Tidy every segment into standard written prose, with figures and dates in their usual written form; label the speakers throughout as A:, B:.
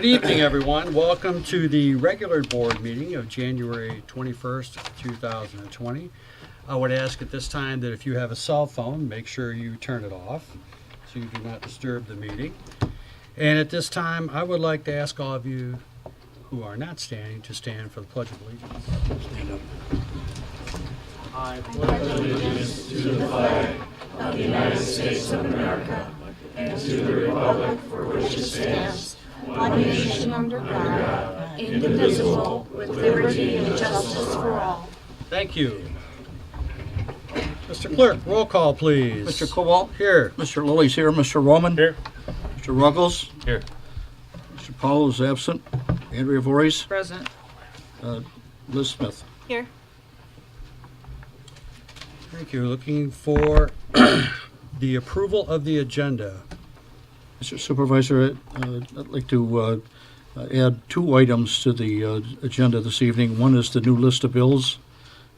A: Good evening, everyone. Welcome to the regular board meeting of January 21st, 2020. I would ask at this time that if you have a cell phone, make sure you turn it off so you do not disturb the meeting. And at this time, I would like to ask all of you who are not standing to stand for the Pledge of Allegiance. Stand up. I pledge allegiance to the flag of the United States of America and to the republic for which it stands, one nation under God, indivisible, with liberty and justice for all. Thank you. Mr. Clerk, roll call, please.
B: Mr. Cobalt?
A: Here.
B: Mr. Lilly's here. Mr. Roman?
C: Here.
B: Mr. Ruggles?
C: Here.
B: Mr. Powell is absent. Andrea Voorhees?
D: Present.
B: Liz Smith?
D: Here.
A: Thank you. Looking for the approval of the agenda.
B: Mr. Supervisor, I'd like to add two items to the agenda this evening. One is the new list of bills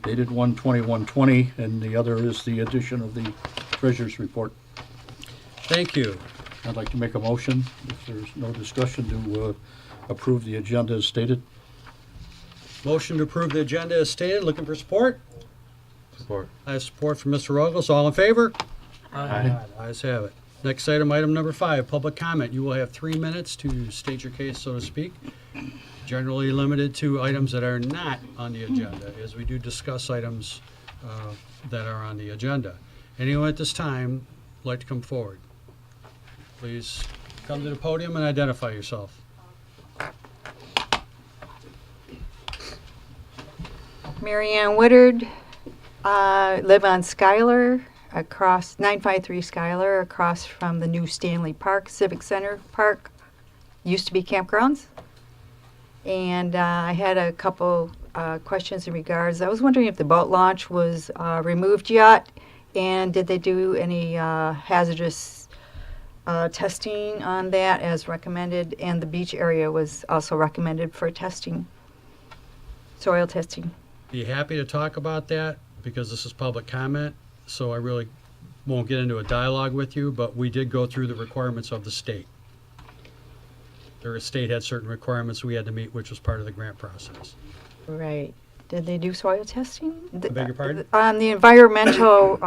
B: dated 1/21/20, and the other is the addition of the treasurer's report.
A: Thank you.
B: I'd like to make a motion, if there's no discussion, to approve the agenda as stated.
A: Motion to approve the agenda as stated. Looking for support?
C: Support.
A: I have support from Mr. Ruggles. All in favor?
C: Aye.
A: Ayes have it. Next item, item number 5, public comment. You will have 3 minutes to state your case, so to speak. Generally limited to items that are not on the agenda, as we do discuss items that are on the agenda. Anyone at this time like to come forward? Please come to the podium and identify yourself.
D: Mary Ann Woodard, live on Schuyler, across 953 Schuyler, across from the new Stanley Park Civic Center Park. Used to be campgrounds. And I had a couple questions in regards. I was wondering if the boat launch was removed yet, and did they do any hazardous testing on that as recommended? And the beach area was also recommended for testing, soil testing.
A: Be happy to talk about that because this is public comment, so I really won't get into a dialogue with you, but we did go through the requirements of the state. The state had certain requirements we had to meet, which was part of the grant process.
D: Right. Did they do soil testing?
A: I beg your pardon?
D: On the environmental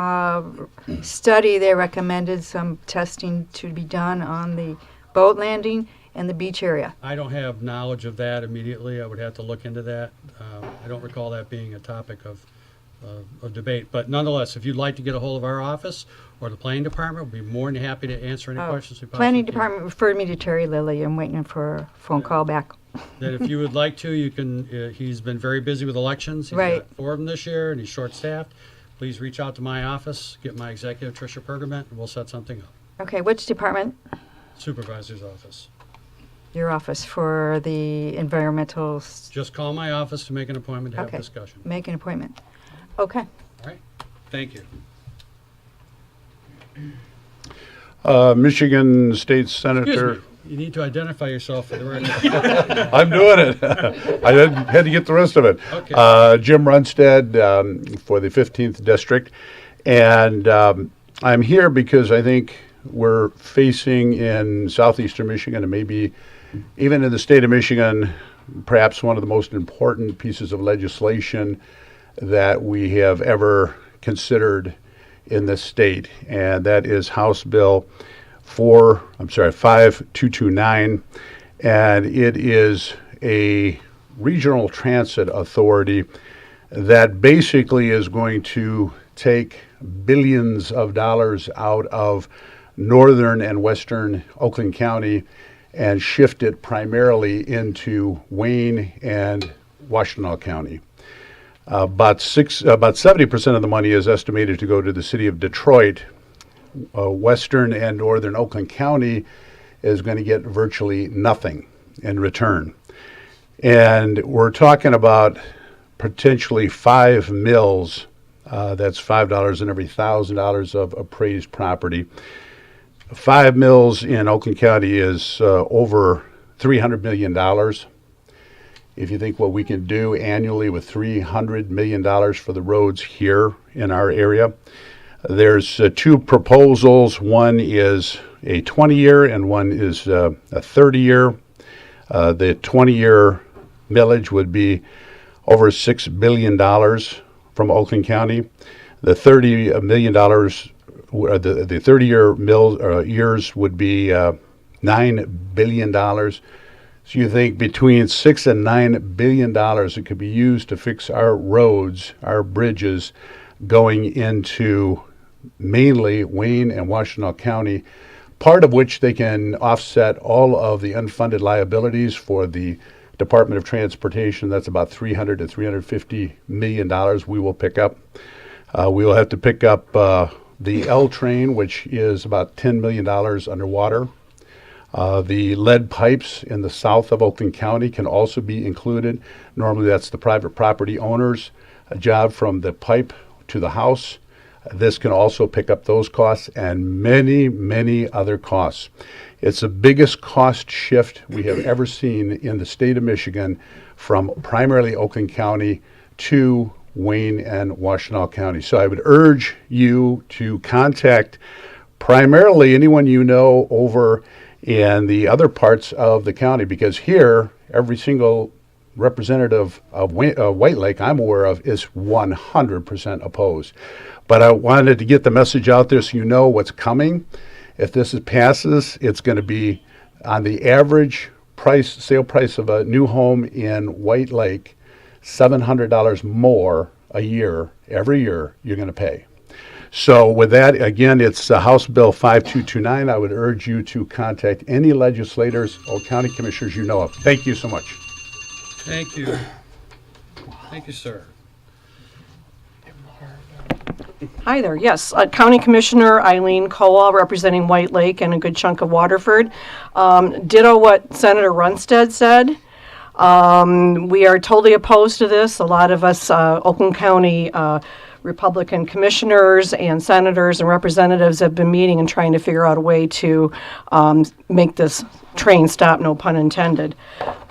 D: study, they recommended some testing to be done on the boat landing and the beach area.
A: I don't have knowledge of that immediately. I would have to look into that. I don't recall that being a topic of debate. But nonetheless, if you'd like to get a hold of our office or the planning department, we'll be more than happy to answer any questions we possibly
D: Planning
A: can.
D: department referred me to Terry Lilly. I'm waiting for a phone call back.
A: That if you would like to, you can, he's been very busy with elections. He's
D: Right.
A: got 4 of them this year, and he's short-staffed. Please reach out to my office, get my executive, Tricia Pergament, and we'll set something up.
D: Okay, which department?
A: Supervisor's office.
D: Your office for the environmental,
A: Just call my office to make an appointment to have
D: Okay.
A: a discussion.
D: make an appointment. Okay.
A: All right? Thank you.
C: Michigan State
A: Excuse
C: Senator.
A: me. You need to identify yourself for the record.
C: I'm doing it. I had to get the rest of it.
A: Okay.
C: Jim Runstead for the 15th District. And I'm here because I think we're facing in southeastern Michigan and maybe even in the state of Michigan, perhaps one of the most important pieces of legislation that we have ever considered in this state, and that is House Bill 5229, and it is a regional transit authority that basically is going to take billions of dollars out of northern and western Oakland County and shift it primarily into Wayne and Washtenaw County. About 70% of the money is estimated to go to the city of Detroit. Western and northern Oakland County is going to get virtually nothing in return. And we're talking about potentially 5 mills. That's $5 in every $1,000 of appraised property. 5 mills in Oakland County is over $300 million. If you think what we can do annually with $300 million for the roads here in our area, there's 2 proposals. One is a 20-year and one is a 30-year. The 20-year millage would be over $6 billion from Oakland County. The $30 million, the 30-year years would be $9 billion. So you think between $6 and $9 billion it could be used to fix our roads, our bridges, going into mainly Wayne and Washtenaw County, part of which they can offset all of the unfunded liabilities for the Department of Transportation. That's about $300 to $350 million we will pick up. We will have to pick up the L train, which is about $10 million underwater. The lead pipes in the south of Oakland County can also be included. Normally that's the private property owner's job from the pipe to the house. This can also pick up those costs and many, many other costs. It's the biggest cost shift we have ever seen in the state of Michigan from primarily Oakland County to Wayne and Washtenaw County. So I would urge you to contact primarily anyone you know over in the other parts of the county, because here every single representative of White Lake I'm aware of is 100% opposed. But I wanted to get the message out there so you know what's coming. If this passes, it's going to be on the average sale price of a new home in White Lake, $700 more a year, every year you're going to pay. So with that, again, it's House Bill 5229. I would urge you to contact any legislators or county commissioners you know of. Thank you so much.
A: Thank you. Thank you, sir.
E: Hi there. Yes, County Commissioner Eileen Cowell, representing White Lake and a good chunk of Waterford. Ditto what Senator Runstead said. We are totally opposed to this. A lot of us Oakland County Republican commissioners and senators and representatives have been meeting and trying to figure out a way to make this train stop, no pun intended.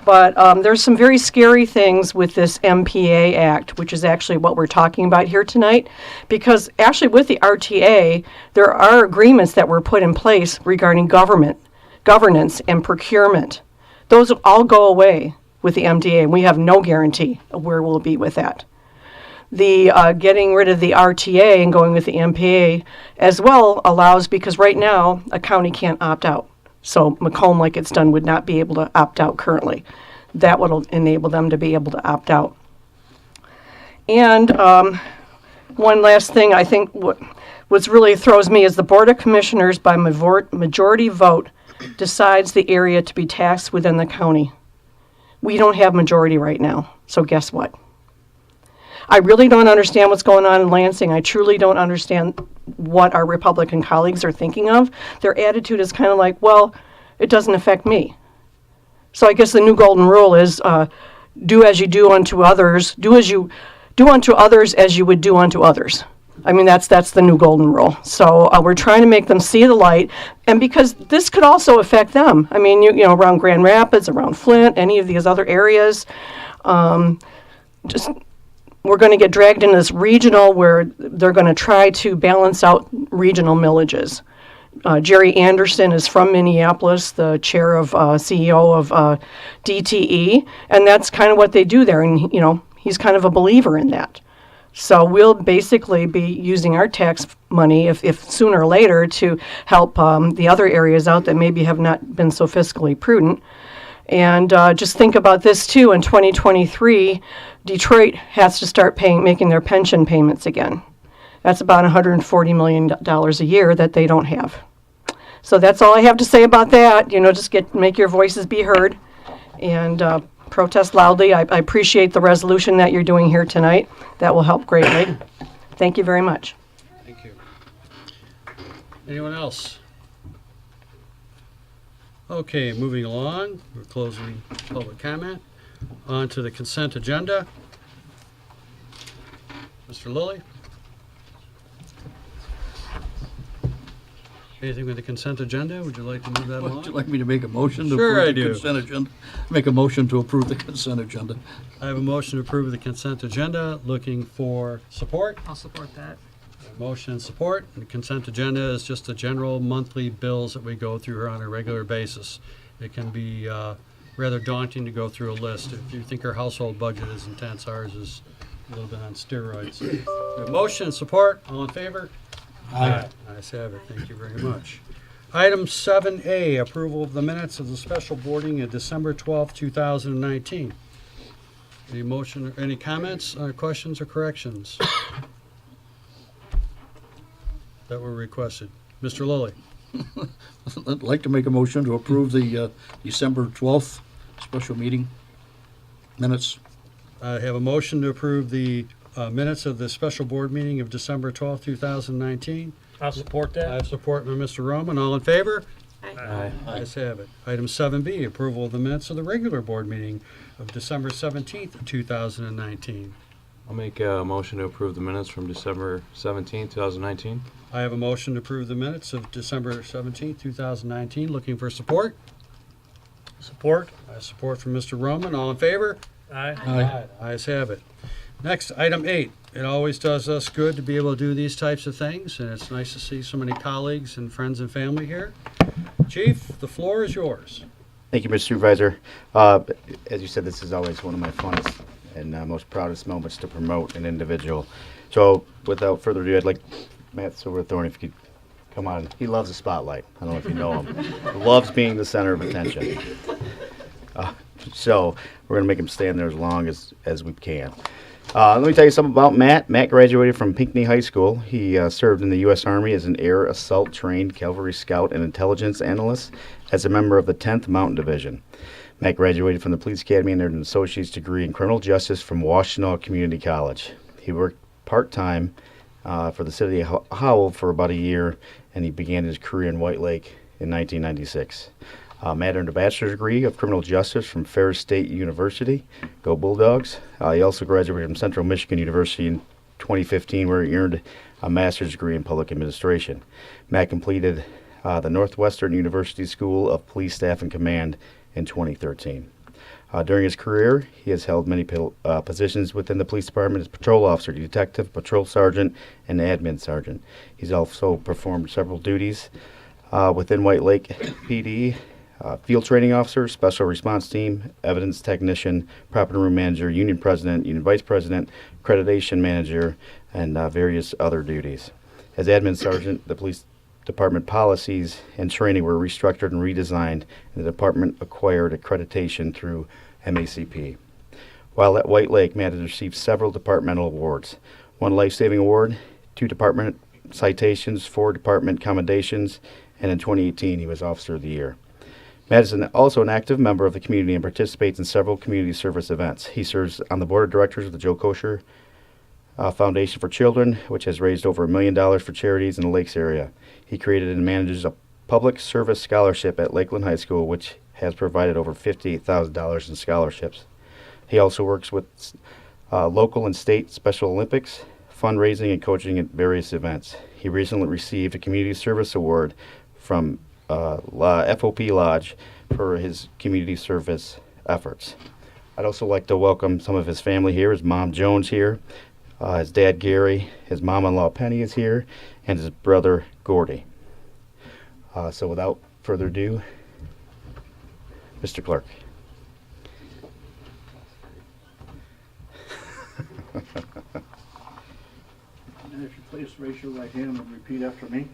E: But there's some very scary things with this MPA Act, which is actually what we're talking about here tonight, because actually with the RTA, there are agreements that were put in place regarding governance, and procurement. Those all go away with the MDA, and we have no guarantee of where we'll be with that. The getting rid of the RTA and going with the MPA as well allows, because right now a county can't opt out. So Macomb, like it's done, would not be able to opt out currently. That would enable them to be able to opt out. And one last thing, I think what really throws me is the Board of Commissioners by majority vote decides the area to be taxed within the county. We don't have majority right now, so guess what? I really don't understand what's going on in Lansing. I truly don't understand what our Republican colleagues are thinking of. Their attitude is kind of like, well, it doesn't affect me. So I guess the new golden rule is do as you do unto others. Do unto others as you would do unto others. I mean, that's the new golden rule. So we're trying to make them see the light, and because this could also affect them. I mean, you know, around Grand Rapids, around Flint, any of these other areas, we're going to get dragged into this regional where they're going to try to balance out regional millages. Jerry Anderson is from Minneapolis, the chair of CEO of DTE, and that's kind of what they do there. And you know, he's kind of a believer in that. So we'll basically be using our tax money, if sooner or later, to help the other areas out that maybe have not been so fiscally prudent. And just think about this too. In 2023, Detroit has to start making their pension payments again. That's about $140 million a year that they don't have. So that's all I have to say about that. You know, just make your voices be heard and protest loudly. I appreciate the resolution that you're doing here tonight. That will help greatly. Thank you very much.
A: Thank you. Anyone else? Okay, moving along, we're closing public comment. On to the consent agenda. Mr. Lilly? Anything with the consent agenda? Would you like to move that along?
B: Would you like me to make a motion to
A: Sure, I
B: approve the
A: do.
B: consent agenda? Make a motion to approve the consent agenda.
A: I have a motion to approve the consent agenda. Looking for support?
F: I'll support that.
A: Motion and support. The consent agenda is just the general monthly bills that we go through here on a regular basis. It can be rather daunting to go through a list. If you think our household budget is intense, ours is a little bit on steroids. We have motion and support. All in favor? Aye. Ayes have it. Thank you very much. Item 7A, approval of the minutes of the special boarding of December 12th, 2019. Any motion, or any comments, questions, or corrections that were requested? Mr. Lilly.
B: I'd like to make a motion to approve the December 12th special meeting minutes.
A: I have a motion to approve the minutes of the special board meeting of December 12th, 2019.
F: I'll support
A: I
F: that.
A: have support by Mr. Roman. All in favor?
F: Aye.
A: Ayes have it. Item 7B, approval of the minutes of the regular board meeting of December 17th, 2019.
G: I'll make a motion to approve the minutes from December 17, 2019.
A: I have a motion to approve the minutes of December 17th, 2019. Looking for support?
F: Support.
A: I have support from Mr. Roman. All in favor?
F: Aye.
A: Ayes have it. Next, item 8. It always does us good to be able to do these types of things, and it's nice to see so many colleagues and friends and family here. Chief, the floor is yours.
H: Thank you, Mr. Supervisor. As you said, this is always one of my funnest and most proudest moments to promote an individual. So without further ado, I'd like Matt Silverthorne, if you could come on. He loves the spotlight. I don't know if you know him. He loves being the center of attention. So we're going to make him stand there as long as we can. Let me tell you something about Matt. Matt graduated from Pinckney High School. He served in the U.S. Army as an air assault trained cavalry scout and intelligence analyst as a member of the 10th Mountain Division. Matt graduated from the Police Academy and earned an associate's degree in criminal justice from Washtenaw Community College. He worked part-time for the city of Howell for about a year, and he began his career in White Lake in 1996. Matt earned a bachelor's degree of criminal justice from Ferris State University. Go Bulldogs. He also graduated from Central Michigan University in 2015, where he earned a master's degree in public administration. Matt completed the Northwestern University School of Police Staff and Command in 2013. During his career, he has held many positions within the police department as patrol officer, detective, patrol sergeant, and admin sergeant. He's also performed several duties within White Lake PD, field training officer, special response team, evidence technician, property room manager, union president, union vice president, accreditation manager, and various other duties. As admin sergeant, the police department policies and training were restructured and redesigned, and the department acquired accreditation through MACP. While at White Lake, Matt has received several departmental awards: 1 life-saving award, 2 department citations, 4 department commendations, and in 2018 he was Officer of the Year. Matt is also an active member of the community and participates in several community service events. He serves on the board of directors of the Joe Kosher Foundation for Children, which has raised over $1 million for charities in the Lakes area. He created and manages a public service scholarship at Lakeland High School, which has provided over $58,000 in scholarships. He also works with local and state Special Olympics, fundraising, and coaching at various events. He recently received a Community Service Award from FOP Lodge for his community service efforts. I'd also like to welcome some of his family here. His mom, Joan's here, his dad, Gary, his mom-in-law, Penny, is here, and his brother, Gordy. So without further ado, Mr. Clerk.
B: And if you please raise your right hand and repeat after me.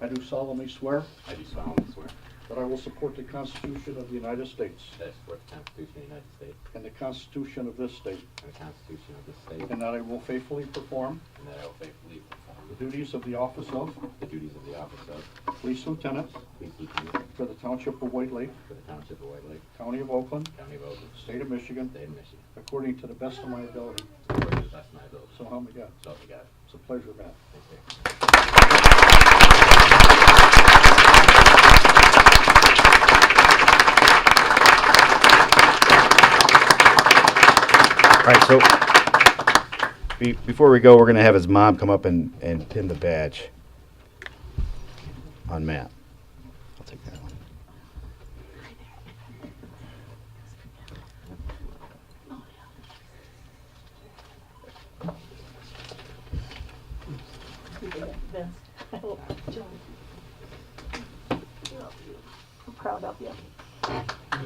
B: I do solemnly swear
G: I do solemnly swear
B: that I will support the Constitution of the United States
G: that I support the Constitution of the United States
B: and the Constitution of this state,
G: and the Constitution of this state,
B: and that I will faithfully perform
G: and that I will faithfully perform
B: the duties of the office of
G: the duties of the office of
B: Police Lieutenant
G: Police Lieutenant
B: for the Township of White Lake,
G: for the Township of White Lake,
B: County of Oakland,
G: County of Oakland,
B: State of Michigan,
G: State of Michigan,
B: according to the best of my ability.
G: according to the best of my ability.
B: So help me God.
G: So help me God.
B: It's a pleasure, Matt.
G: Thank you.
H: All right, so before we go, we're going to have his mom come up and pin the badge on Matt. I'll take that one.
E: I'm proud of you.
H: I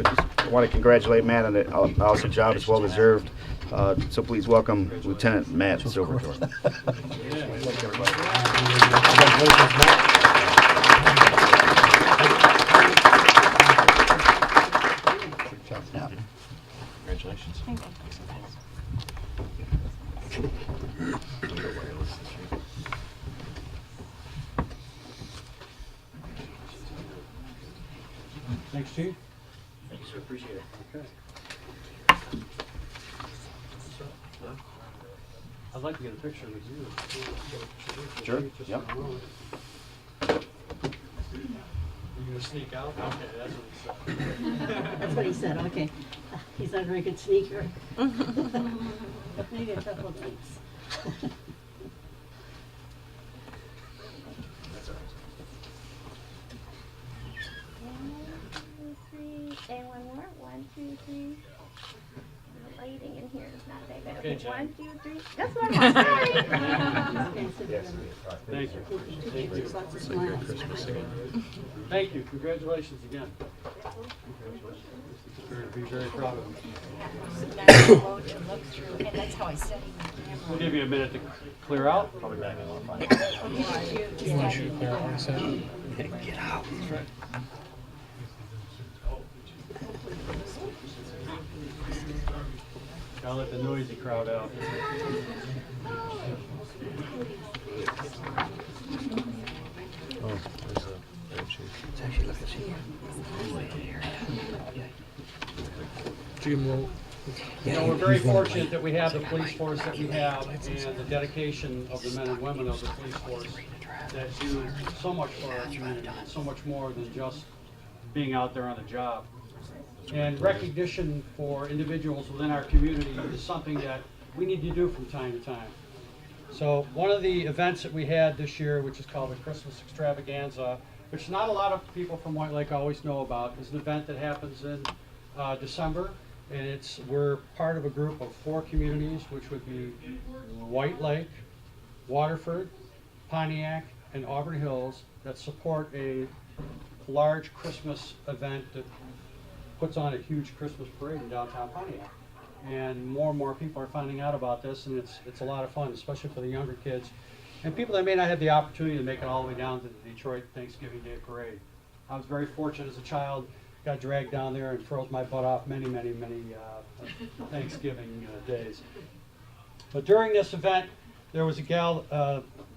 H: just want to congratulate Matt on an awesome job. It's well deserved. So please welcome Lieutenant Matt Silverthorne.
G: Congratulations.
A: Thanks, Chief.
H: Thanks, sir. Appreciate it.
A: Okay. I'd like to get a picture with you.
H: Sure,
A: Just
H: yep.
A: a moment. You gonna sneak out? Okay, that's what he said.
I: That's what he said, okay. He's not a very good sneaker. Maybe a couple of weeks.
J: And one more. 1, 2, 3. The lighting in here is not very good.
A: Okay,
J: Okay,
A: Jen.
J: 1, 2, 3. That's one more. Sorry.
I: Okay, so
A: Thank you. Thank you.
I: lots of smiles.
A: Thank you. Congratulations again. Be very proud of you.
K: And that's how I set him.
A: We'll give you a minute to clear out. Gotta let the noisy crowd out. You know, we're very fortunate that we have the police force that we have and the dedication of the men and women of the police force that do so much for our community, so much more than just being out there on the job. And recognition for individuals within our community is something that we need to do from time to time. So one of the events that we had this year, which is called the Christmas Extravaganza, which not a lot of people from White Lake always know about, is an event that happens in December. And we're part of a group of 4 communities, which would be White Lake, Waterford, Pontiac, and Auburn Hills, that support a large Christmas event that puts on a huge Christmas parade in downtown Pontiac. And more people are finding out about this, and it's a lot of fun, especially for the younger kids and people that may not have the opportunity to make it all the way down to the Detroit Thanksgiving Day Parade. I was very fortunate as a child, got dragged down there and froze my butt off many Thanksgiving days. But during this event, there was a gal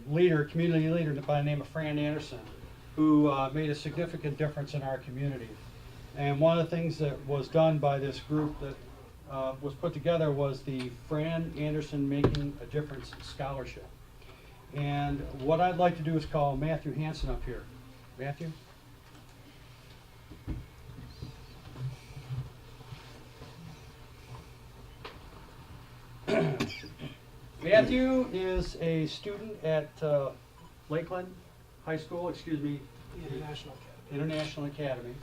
A: community leader by the name of Fran Anderson, who made a significant difference in our community. And one of the things that was done by this group that was put together was the Fran Anderson Making a Difference Scholarship. And what I'd like to do is call Matthew Hansen up here. Matthew? Matthew is a student at Lakeland High School, International Academy,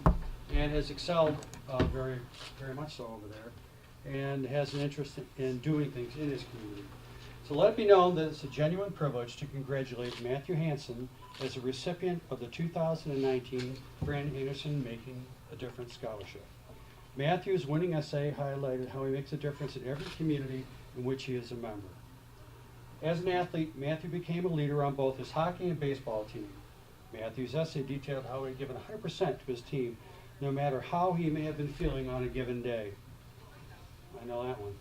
A: and has excelled very much so over there, and has an interest in doing things in his community. So let it be known that it's a genuine privilege to congratulate Matthew Hansen as a recipient of the 2019 Fran Anderson Making a Difference Scholarship. Matthew's winning essay highlighted how he makes a difference in every community in which he is a member. As an athlete, Matthew became a leader on both his hockey and baseball team. Matthew's essay detailed how he had given 100% to his team, no matter how he may have been feeling on a given day. I know that one.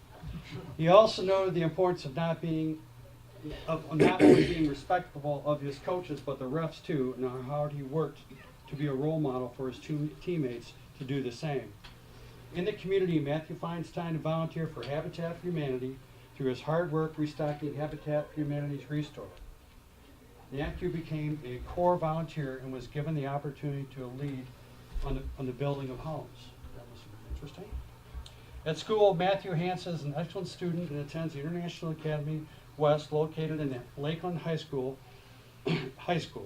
A: He also noted the importance of not only being respectful of his coaches, but the refs too, and how hard he worked to be a role model for his teammates to do the same. In the community, Matthew finds time to volunteer for Habitat for Humanity through his hard work restocking Habitat for Humanity's Restore. Matthew became a core volunteer and was given the opportunity to lead on the building of homes. That was interesting. At school, Matthew Hansen is an excellent student and attends the International Academy West, located in Lakeland High School.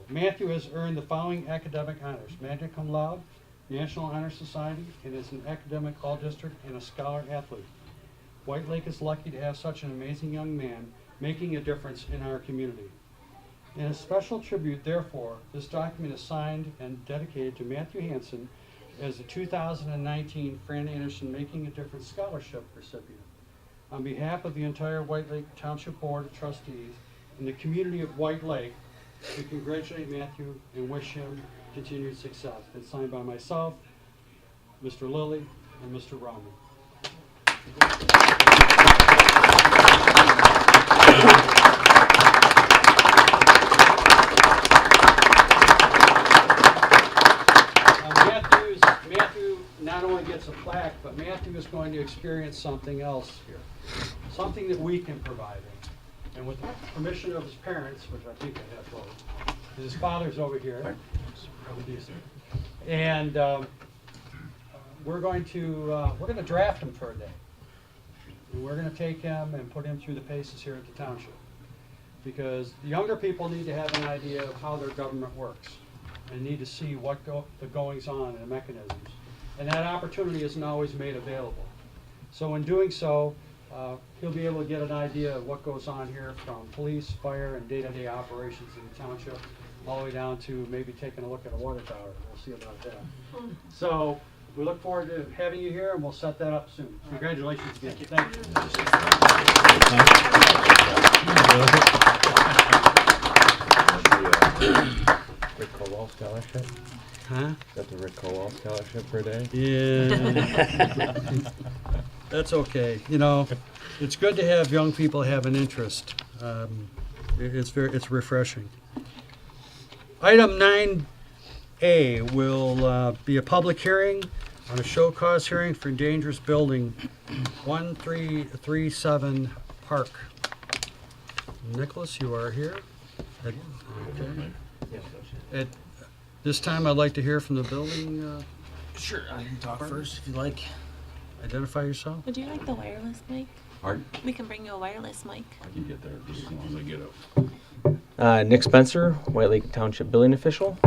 A: Matthew has earned the following academic honors: magna cum laude, National Honor Society, and is an academic all-district and a scholar athlete. White Lake is lucky to have such an amazing young man making a difference in our community. In a special tribute, therefore, this document is signed and dedicated to Matthew Hansen as the 2019 Fran Anderson Making a Difference Scholarship recipient. On behalf of the entire White Lake Township Board of Trustees and the community of White Lake, we congratulate Matthew and wish him continued success. It's signed by myself, Mr. Lilly, and Mr. Roman. Matthew not only gets a plaque, but Matthew is going to experience something else here, something that we can provide him. And with the permission of his parents, which I think I have both, his father's over here, and we're going to draft him for a day. And we're going to take him and put him through the paces here at the township, because the younger people need to have an idea of how their government works and need to see what the goings on and the mechanisms. And that opportunity isn't always made available. So in doing so, he'll be able to get an idea of what goes on here, from police, fire, and day-to-day operations in the township, all the way down to maybe taking a look at a water tower. We'll see about that. So we look forward to having you here, and we'll set that up soon. Congratulations again. Thank you.
G: Rick Cowell Scholarship?
A: Huh?
G: Got the Rick Cowell Scholarship for a day?
A: Yeah. That's okay. You know, it's good to have young people have an interest. It's refreshing. Item 9A will be a public hearing on a show cause hearing for dangerous building 1337 Park. Nicholas, you are here. Okay. At this time, I'd like to hear from the building.
K: Sure, I can talk first if you like.
A: Identify yourself.
L: Would you like the wireless mic?
K: Pardon?
L: We can bring you a wireless mic.
K: I can get there just as long as I get up.
M: Nick Spencer, White Lake Township Building Official.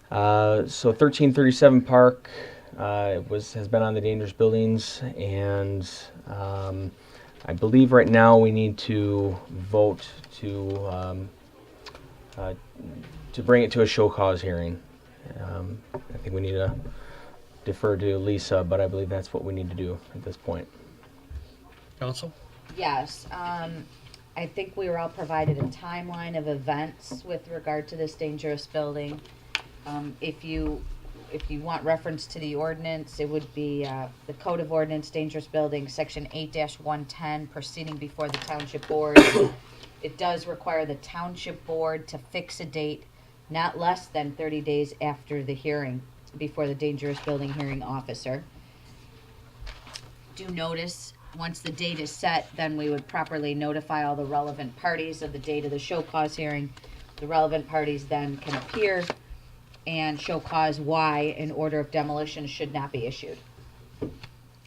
M: So 1337 Park has been on the dangerous buildings, and I believe right now we need to vote to bring it to a show cause hearing. I think we need to defer to Lisa, but I believe that's what we need to do at this point.
A: Council?
N: Yes. I think we were all provided a timeline of events with regard to this dangerous building. If you want reference to the ordinance, it would be the Code of Ordinance, Dangerous Building, Section 8-110, proceeding before the Township Board. It does require the Township Board to fix a date not less than 30 days after the hearing before the dangerous building hearing officer. Do notice, once the date is set, then we would properly notify all the relevant parties of the date of the show cause hearing. The relevant parties then can appear and show cause why an order of demolition should not be issued.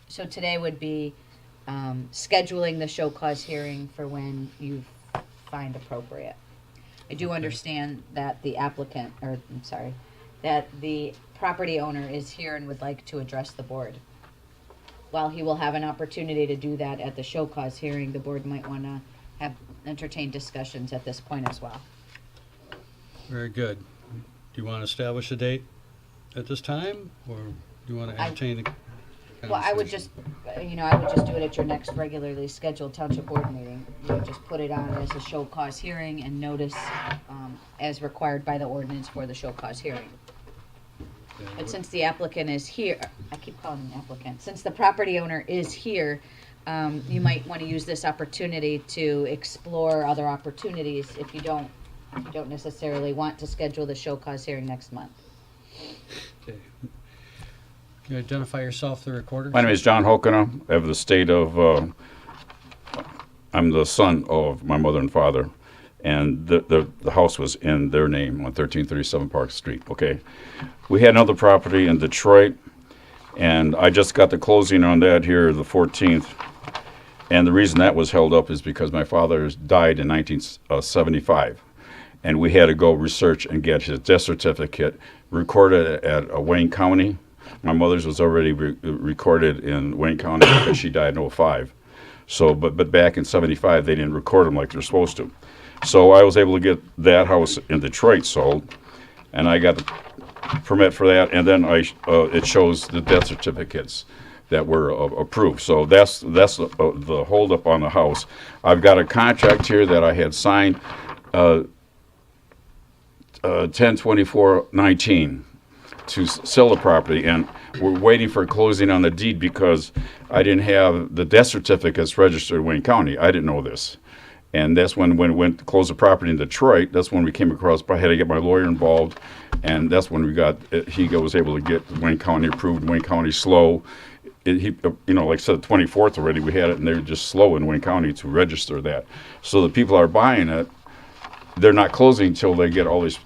N: So today would be scheduling the show cause hearing for when you find appropriate. I do understand that the that the property owner is here and would like to address the board. While he will have an opportunity to do that at the show cause hearing, the board might want to have entertain discussions at this point as well.
A: Very good. Do you want to establish a date at this time, or do you want to entertain the
N: Well, I would just, do it at your next regularly scheduled township board meeting. You would just put it on as a show cause hearing and notice as required by the ordinance for the show cause hearing. But since the applicant is here, I keep calling him applicant, since the property owner is here, you might want to use this opportunity to explore other opportunities if you don't necessarily want to schedule the show cause hearing next month.
A: Okay. Can you identify yourself for the recorder?
K: My name is John Hokana. I have the state of, I'm the son of my mother and father, and the house was in their name on 1337 Park Street, okay? We had another property in Detroit, and I just got the closing on that here the 14th, and the reason that was held up is because my father died in 1975, and we had to go research and get his death certificate recorded at Wayne County. My mother's was already recorded in Wayne County because she died in 2005. So, but back in '75, they didn't record them like they're supposed to. So I was able to get that house in Detroit sold, and I got the permit for that, and then it shows the death certificates that were approved. So that's the holdup on the house. I've got a contract here that I had signed 10/24/19 to sell the property, and we're waiting for closing on the deed because I didn't have the death certificates registered in Wayne County. I didn't know this. And that's when we went to close the property in Detroit. That's when we came across, I had to get my lawyer involved, and that's when he was able to get Wayne County approved. Wayne County slow. Like I said, the 24th already, we had it, and they're just slow in Wayne County to register that. So the people are buying it, they're not closing until they get all this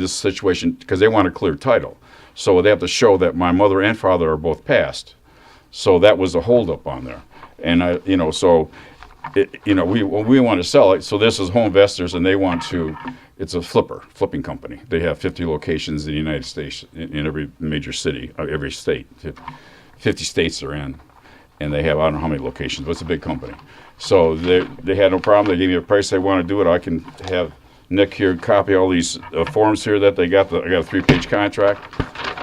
K: situation, because they want a clear title. So they have to show that my mother and father are both passed. So that was a holdup on there. And we want to sell it. So this is Home Investors, and they want to. It's a flipping company. They have 50 locations in the United States, in every major city, every state. 50 states they're in, and they have I don't know how many locations, but it's a big company. So they had no problem. They gave me a price they want to do it. I can have Nick here copy all these forms here that they got. I got a 3-page contract,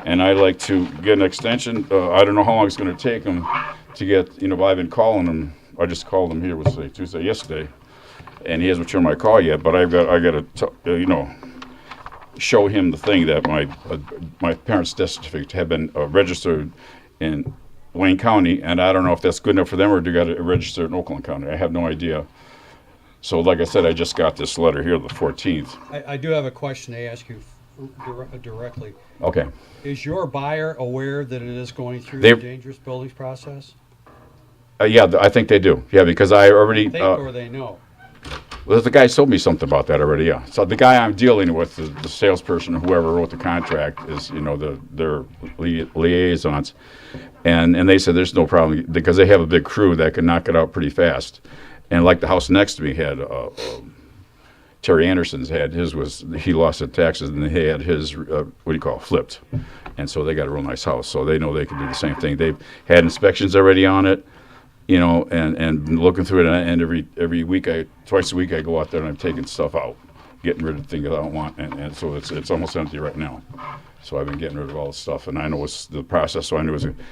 K: and I'd like to get an extension. I don't know how long it's going to take them to get. But I've been calling them. I just called him here. Was Tuesday yesterday, and he hasn't returned my call yet. But I got to show him the thing that my parents' death certificate had been registered in Wayne County, and I don't know if that's good enough for them, or do you got to register in Oakland County. I have no idea. So like I said, I just got this letter here, the 14th.
A: I do have a question to ask you directly.
K: Okay.
A: Is your buyer aware that it is going through the dangerous buildings process?
K: Yeah, I think they do. Yeah, because I already...
A: They think or they know?
K: Well, the guy told me something about that already, yeah. So the guy I'm dealing with, the salesperson, whoever wrote the contract, is, their liaisons. And they said there's no problem, because they have a big crew that can knock it out pretty fast. And like the house next to me had, Terry Anderson's had, he lost the taxes, and he had his, flipped. And so they got a real nice house, so they know they can do the same thing. They've had inspections already on it. And looking through it, and every week, twice a week, I go out there and I'm taking stuff out, getting rid of things I don't want, and so it's almost empty right now. So I've been getting rid of all the stuff, and I know it's the process, so I knew it was going to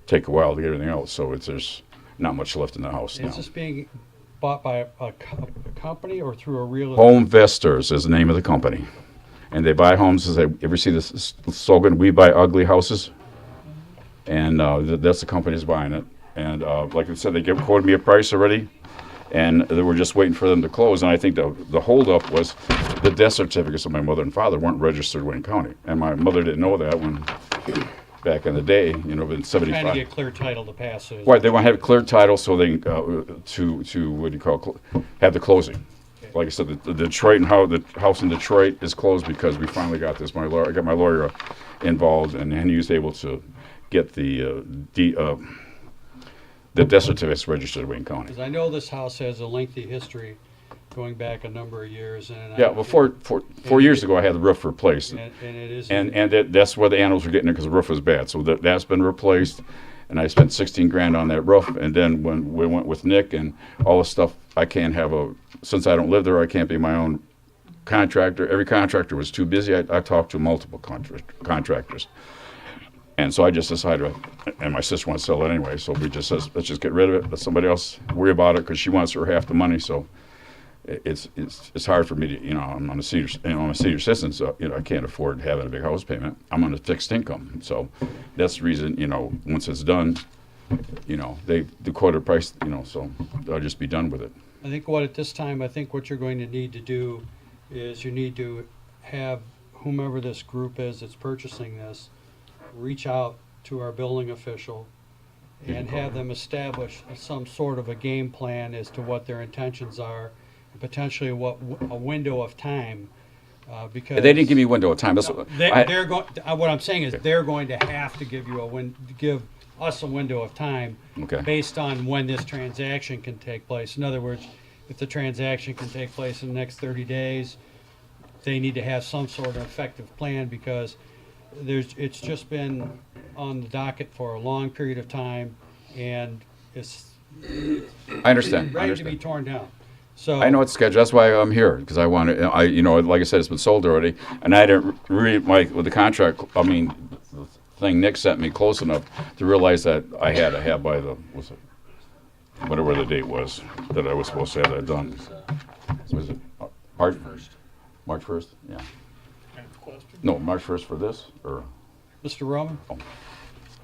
K: take a while to get everything out. So there's not much left in the house now.
A: Is this being bought by a company or through a real?
K: Home Investors is the name of the company, and they buy homes. As they ever see this slogan, "We buy ugly houses," and that's the company that's buying it. And like I said, they quoted me a price already, and they were just waiting for them to close. And I think the holdup was the death certificates of my mother and father weren't registered in Wayne County. And my mother didn't know that when, back in the day, in '75.
A: Trying to get clear title to pass it.
K: Right, they want to have a clear title so they have the closing. Okay. Like I said, the Detroit the house in Detroit is closed because we finally got this. I got my lawyer involved, and he was able to get the death certificates registered in Wayne County.
A: Because I know this house has a lengthy history going back a number of years. And
K: yeah, well, four years ago, I had the roof replaced. And
A: it is.
K: And that's where the animals were getting it, because the roof was bad. So that's been replaced, and I spent $16,000 on that roof. And then when we went with Nick and all the stuff, I can't since I don't live there, I can't be my own contractor. Every contractor was too busy. I talked to multiple contractors. And so I just decided, and my sister wants to sell it anyway, so we just said, let's just get rid of it, let somebody else worry about it, because she wants her half the money. So it's hard for me to, I'm on a senior citizen, so I can't afford having a big house payment. I'm on a fixed income, so that's the reason. Once it's done, they quote a price, so I'll just be done with it.
A: I think what you're going to need to do is you need to have whomever this group is that's purchasing this reach out to our building official and have them establish some sort of a game plan as to what their intentions are, and potentially a window of time. Because
K: they didn't give me a window of time.
A: What I'm saying is they're going to have to give us a window of time based on when this transaction can take place. In other words, if the transaction can take place in the next 30 days, they need to have some sort of effective plan, because it's just been on the docket for a long period of time, and it's
K: I understand. I
A: ready to be
K: understand.
A: torn down. So
K: I know it's scheduled. That's why I'm here, because I want to, like I said, it's been sold already. And I didn't read, with the contract, the thing Nick sent me close enough to realize that I had to have by whatever the date was, that I was supposed to have that done. Was it March 1st? March 1st, yeah. No, March 1st for this, or?
A: Mr. Roman?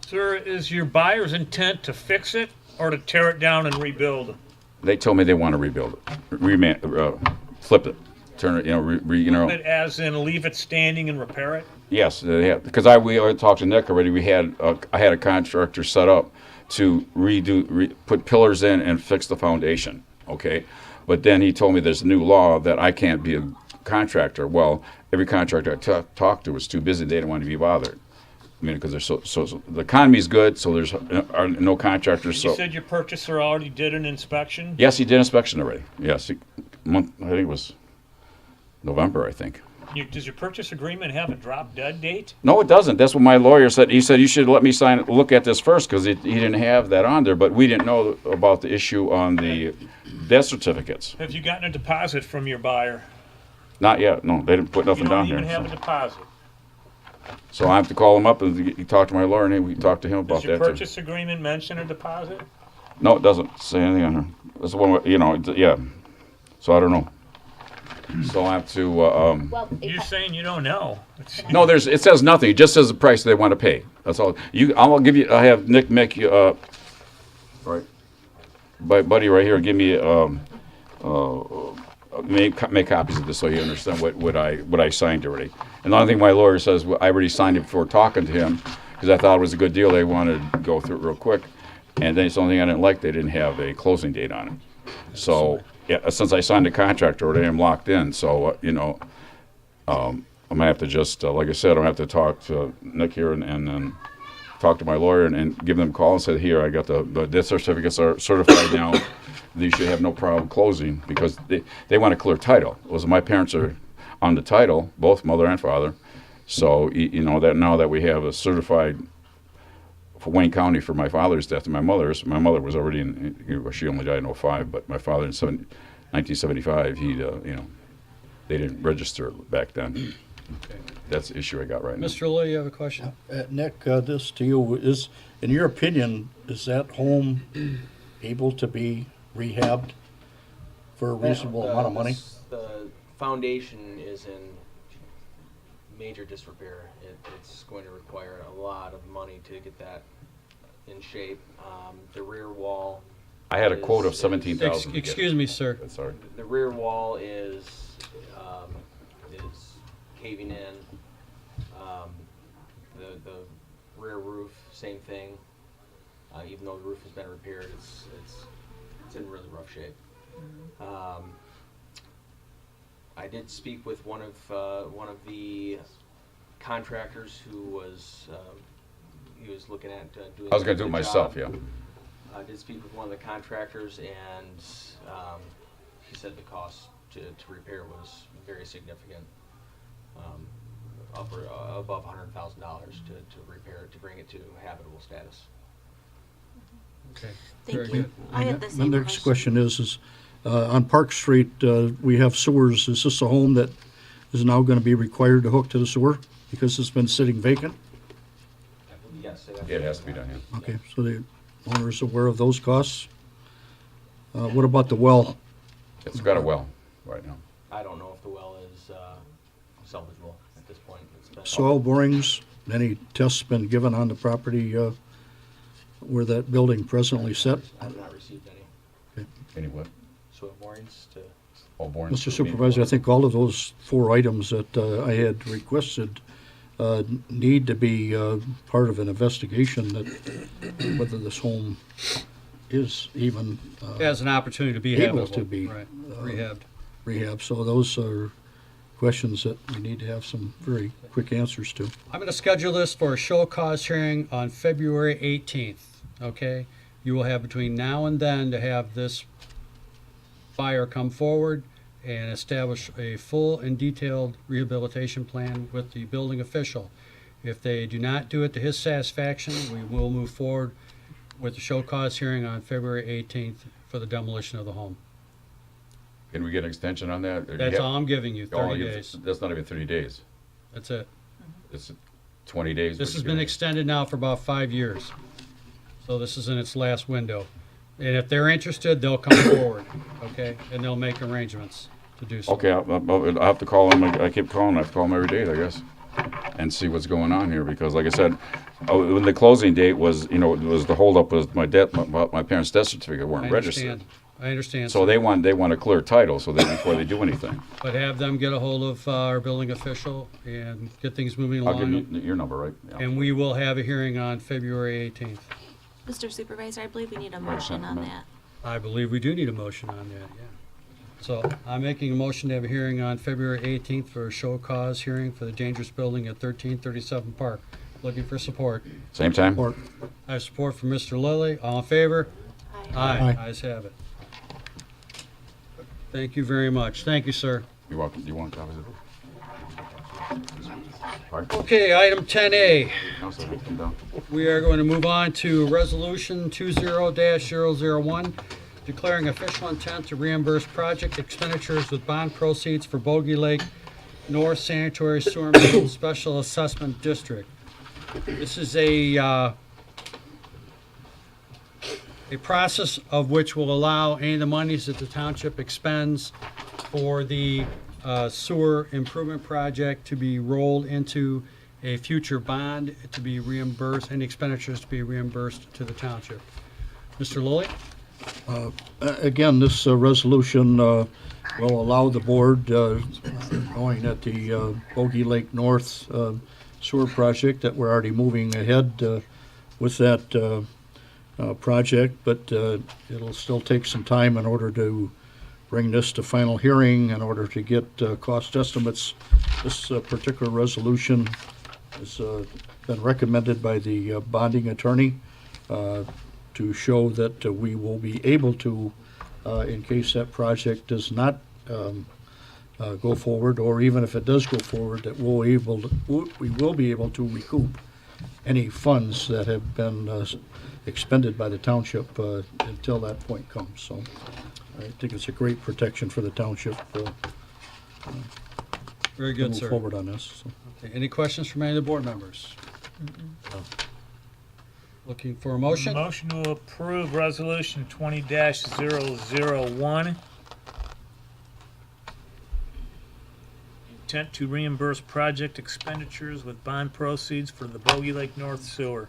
F: Sir, is your buyer's intent to fix it or to tear it down and rebuild?
K: They told me they want to rebuild it, flip it, turn it,
F: Flip it as in leave it standing and repair it?
K: Yes, they have, because we already talked to Nick already. I had a contractor set up to put pillars in and fix the foundation. Okay, but then he told me there's a new law that I can't be a contractor. Well, every contractor I talked to was too busy; they didn't want to be bothered. I mean, because they're so the economy's good, so there's are no contractors.
F: You said your purchaser already did an inspection?
K: Yes, he did inspection already. Yes, I think it was November, I think.
F: Does your purchase agreement have a drop dead date?
K: No, it doesn't. That's what my lawyer said. He said you should let me look at this first, because he didn't have that on there. But we didn't know about the issue on the death certificates.
F: Have you gotten a deposit from your buyer?
K: Not yet. No, they didn't put nothing
F: You don't
K: down
F: even
K: here.
F: have a deposit.
K: So I have to call him up and talk to my lawyer, and we talk to him about
F: Does your
K: that too.
F: purchase agreement mention a deposit?
K: No, it doesn't say anything on here. That's the one, yeah. So I don't know. So I have to.
N: Well,
F: You're saying you don't know.
K: No, it says nothing. It just says the price they want to pay. That's all. I'll give you. I have Nick make you. Right. My buddy right here, give me. Make copies of this so you understand what I signed already. And the only thing my lawyer says, I already signed it before talking to him, because I thought it was a good deal. They wanted to go through it real quick. And then it's the only thing I didn't like, they didn't have a closing date on it. So, yeah, since I signed the contract already, I'm locked in. So, I'm going to have to just, like I said, I'm going to have to talk to Nick here and then talk to my lawyer and give them a call and say, here, I got the death certificates are certified now. They should have no problem closing, because they want a clear title. My parents are on the title, both mother and father. So, that now that we have a certified for Wayne County for my father's death and my mother's. My mother was already she only died in 2005, but my father in 1975, they didn't register it back then.
A: Okay.
K: That's the issue I got right now.
A: Mr. Lee, you have a question?
B: Nick, this to you is, in your opinion, is that home able to be rehabbed for a reasonable amount of money?
M: The foundation is in major disrepair. It's going to require a lot of money to get that in shape. The rear wall.
K: I had a quote of 17,000.
A: Excuse me, sir.
K: Sorry.
M: The rear wall is caving in. The rear roof, same thing. Even though the roof has been repaired, it's in really rough shape. I did speak with one of the contractors who was looking at doing.
K: I was going to do it
M: the
K: myself,
M: job.
K: yeah.
M: I did speak with one of the contractors, and he said the cost to repair was very significant, above $100,000 to repair it, to bring it to habitable status.
A: Okay.
L: Thank
A: Very
L: you.
A: good.
L: I had the
B: The
L: same
B: next question is on Park Street, we have sewers. Is this a home that is now going to be required to hook to the sewer because it's been sitting vacant?
M: Yes.
K: It has to be done, yeah.
B: Okay, so the owner is aware of those costs. What about the well?
K: It's got a well right now.
M: I don't know if the well is salvageable at this point. It's been
B: Soil borings, any tests been given on the property where that building presently sit?
M: I've not received any
K: Any what?
M: soil borings to.
K: All born.
B: Mr. Supervisor, I think all of those 4 items that I had requested need to be part of an investigation that whether this home is even
A: Has an opportunity to be
B: able
A: habitable.
B: to be
A: Right. Rehabbed.
B: rehab. So those are questions that we need to have some very quick answers to.
A: I'm going to schedule this for a show cause hearing on February 18th, okay? You will have between now and then to have this buyer come forward and establish a full and detailed rehabilitation plan with the building official. If they do not do it to his satisfaction, we will move forward with the show cause hearing on February 18th for the demolition of the home.
K: Can we get an extension on that? Or do you
A: That's
K: have-
A: all I'm giving you,
K: Oh,
A: 30 days.
K: That's not even 30 days.
A: That's it.
K: It's 20 days.
A: This
K: but
A: has
K: you're
A: been
K: gonna-
A: extended now for about 5 years. So this is in its last window. And if they're interested, they'll come forward, okay? And they'll make arrangements to do so.
K: Okay, I'll have to call them. I keep calling. I have to call them every day, I guess, and see what's going on here. Because, like I said, when the closing date was, was the holdup was my parents' death certificate weren't registered.
A: I understand.
K: So they want a clear title so that before they do anything.
A: But have them get a hold of our building official and get things moving
K: I'll give
A: along.
K: you your number, right? Yeah.
A: And we will have a hearing on February 18th.
L: Mr. Supervisor, I believe we need a motion on that.
A: I believe we do need a motion on that, yeah. So I'm making a motion to have a hearing on February 18th for a show cause hearing for the dangerous building at 1337 Park. Looking for support.
K: Same time?
B: Support.
A: I have support from Mr. Lilly. All in favor?
B: Aye.
A: Ayes have it. Thank you very much. Thank you, sir.
K: You're welcome. Do you want copies of it? Pardon?
A: Okay, item 10A.
K: Council, come down.
A: We are going to move on to Resolution 20-001, declaring official intent to reimburse project expenditures with bond proceeds for Bogey Lake North Sanitary Sewer Main Special Assessment District. This is a process of which will allow any of the monies that the township expends for the sewer improvement project to be rolled into a future bond to be reimbursed, any expenditures to be reimbursed to the township. Mr. Lilly?
B: Again, this resolution will allow the board, knowing that the Bogey Lake North sewer project, that we're already moving ahead with that project, but it'll still take some time in order to bring this to final hearing, in order to get cost estimates. This particular resolution has been recommended by the bonding attorney to show that we will be able to, in case that project does not go forward, or even if it does go forward, that we will be able to recoup any funds that have been expended by the township until that point comes. So I think it's a great protection for the township
A: Very
B: to
A: good,
B: move
A: sir.
B: forward on this. So.
A: Okay, any questions from any of the board members? Looking for a motion?
F: Motion to approve resolution 20-001. Intent to reimburse project expenditures with bond proceeds for the Bogey Lake North Sewer.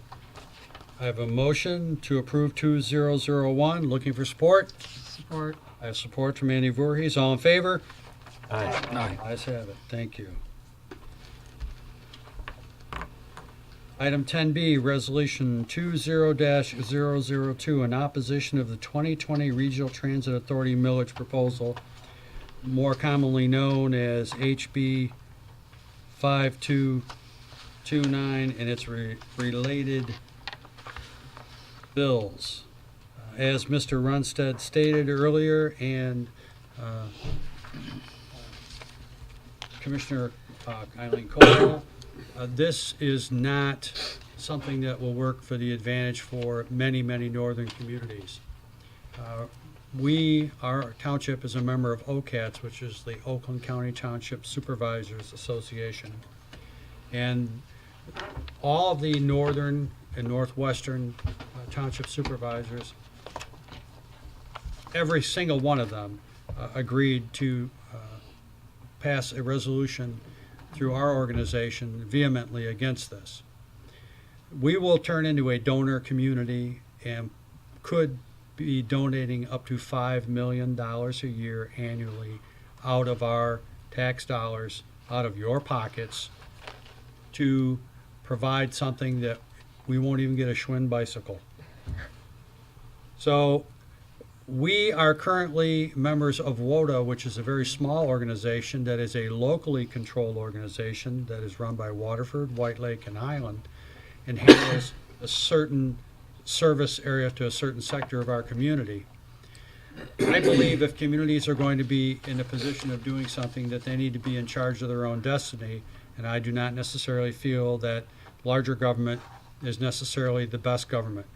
A: I have a motion to approve 2001. Looking for support?
D: Support.
A: I have support from Andy Voorhees. All in favor?
B: Aye.
A: Ayes have it. Thank you. Item 10B, Resolution 20-002, in opposition of the 2020 Regional Transit Authority millage proposal, more commonly known as HB 5229, and its related bills. As Mr. Runstead stated earlier, and Commissioner Eileen Cole, this is not something that will work for the advantage for many, many northern communities. Our township is a member of OCATS, which is the Oakland County Township Supervisors Association. And all of the northern and northwestern township supervisors, every single one of them agreed to pass a resolution through our organization vehemently against this. We will turn into a donor community and could be donating up to $5 million a year annually out of our tax dollars, out of your pockets, to provide something that we won't even get a Schwinn bicycle. So we are currently members of WODA, which is a very small organization that is a locally controlled organization that is run by Waterford, White Lake, and Highland, and handles a certain service area to a certain sector of our community. I believe if communities are going to be in a position of doing something, that they need to be in charge of their own destiny, and I do not necessarily feel that larger government is necessarily the best government.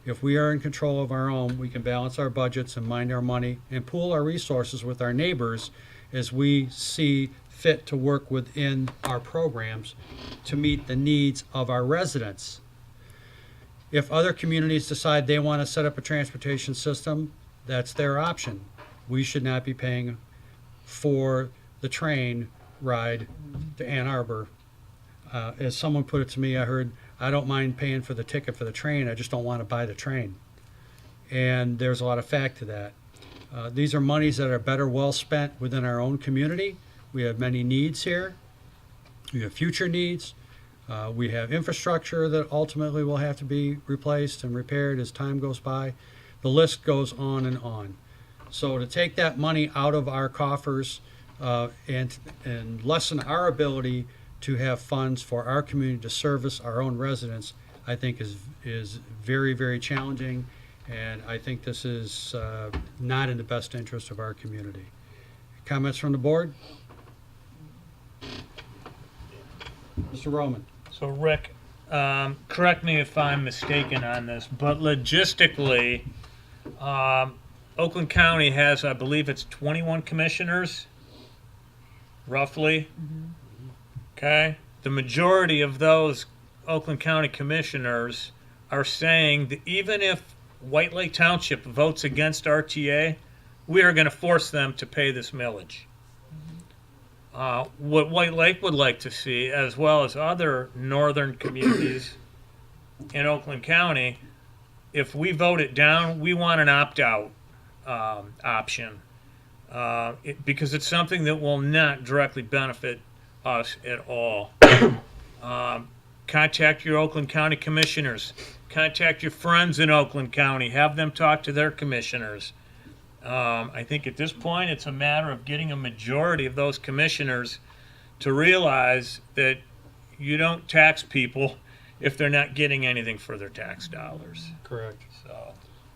A: If we are in control of our own, we can balance our budgets and mind our money and pool our resources with our neighbors as we see fit to work within our programs to meet the needs of our residents. If other communities decide they want to set up a transportation system, that's their option. We should not be paying for the train ride to Ann Arbor. As someone put it to me, I heard, I don't mind paying for the ticket for the train, I just don't want to buy the train. And there's a lot of fact to that. These are monies that are better well spent within our own community. We have many needs here. We have future needs. We have infrastructure that ultimately will have to be replaced and repaired as time goes by. The list goes on and on. So to take that money out of our coffers and lessen our ability to have funds for our community to service our own residents, I think is very, very challenging. And I think this is not in the best interest of our community. Comments from the board? Mr. Roman.
F: So Rick, correct me if I'm mistaken on this, but logistically, Oakland County has, I believe it's 21 commissioners, roughly. Okay? The majority of those Oakland County commissioners are saying that even if White Lake Township votes against RTA, we are going to force them to pay this millage. What White Lake would like to see, as well as other northern communities in Oakland County, if we vote it down, we want an opt-out option because it's something that will not directly benefit us at all. Contact your Oakland County commissioners. Contact your friends in Oakland County. Have them talk to their commissioners. I think at this point it's a matter of getting a majority of those commissioners to realize that you don't tax people if they're not getting anything for their tax dollars.
A: Correct.
F: So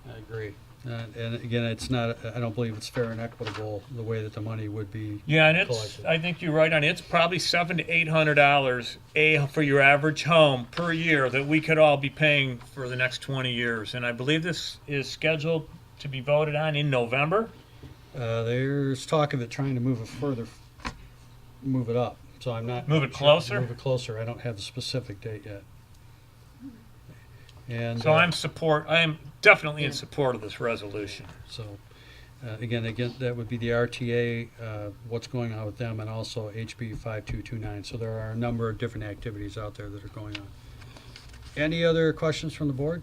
A: I agree. And again, it's not, I don't believe it's fair and equitable the way that the money would be
F: yeah, and it's,
A: collected.
F: I think you're right on. It's probably $700 to $800 for your average home per year that we could all be paying for the next 20 years. And I believe this is scheduled to be voted on in November.
A: There's talk of it trying to move it up. So I'm not.
F: Move it closer?
A: Move it closer. I don't have the specific date yet. And
F: So I am definitely in support of this resolution.
A: So again, that would be the RTA, what's going on with them, and also HB 5229. So there are a number of different activities out there that are going on. Any other questions from the board?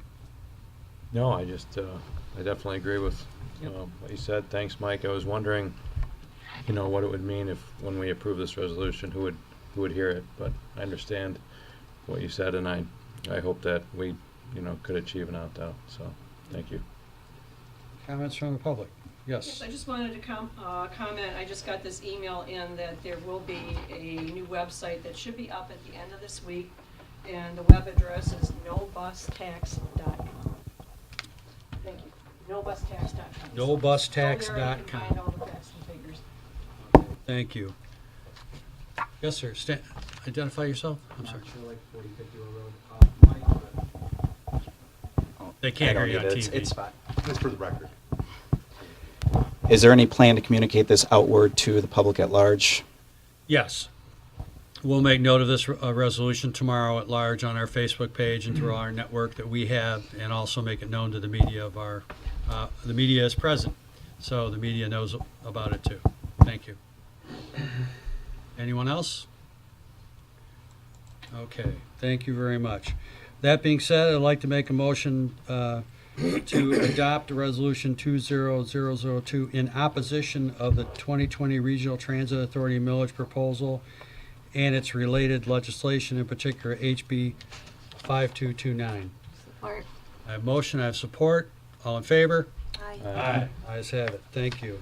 G: No, I definitely agree with what you said. Thanks, Mike. I was wondering, what it would mean if, when we approve this resolution, who would hear it. But I understand what you said, and I hope that we, could achieve an opt-out. So, thank you.
A: Comments from the public? Yes.
E: I just wanted to comment. I just got this email in that there will be a new website that should be up at the end of this week, and the web address is nobustax.com. Thank you. Nobustax.com.
A: Nobustax.com.
E: Find all the facts and figures.
A: Thank you. Yes, sir. Identify yourself. I'm sorry. They can't hear you on TV.
O: It's fine. Just for the record. Is there any plan to communicate this outward to the public at large?
A: Yes. We'll make note of this resolution tomorrow at large on our Facebook page and through our network that we have, and also make it known to the media of our, the media is present, so the media knows about it too. Thank you. Anyone else? Okay, thank you very much. That being said, I'd like to make a motion to adopt Resolution 20002 in opposition of the 2020 Regional Transit Authority millage proposal and its related legislation, in particular HB 5229.
L: Support.
A: I have motion, I have support. All in favor?
L: Aye.
A: Aye. Ayes have it. Thank you.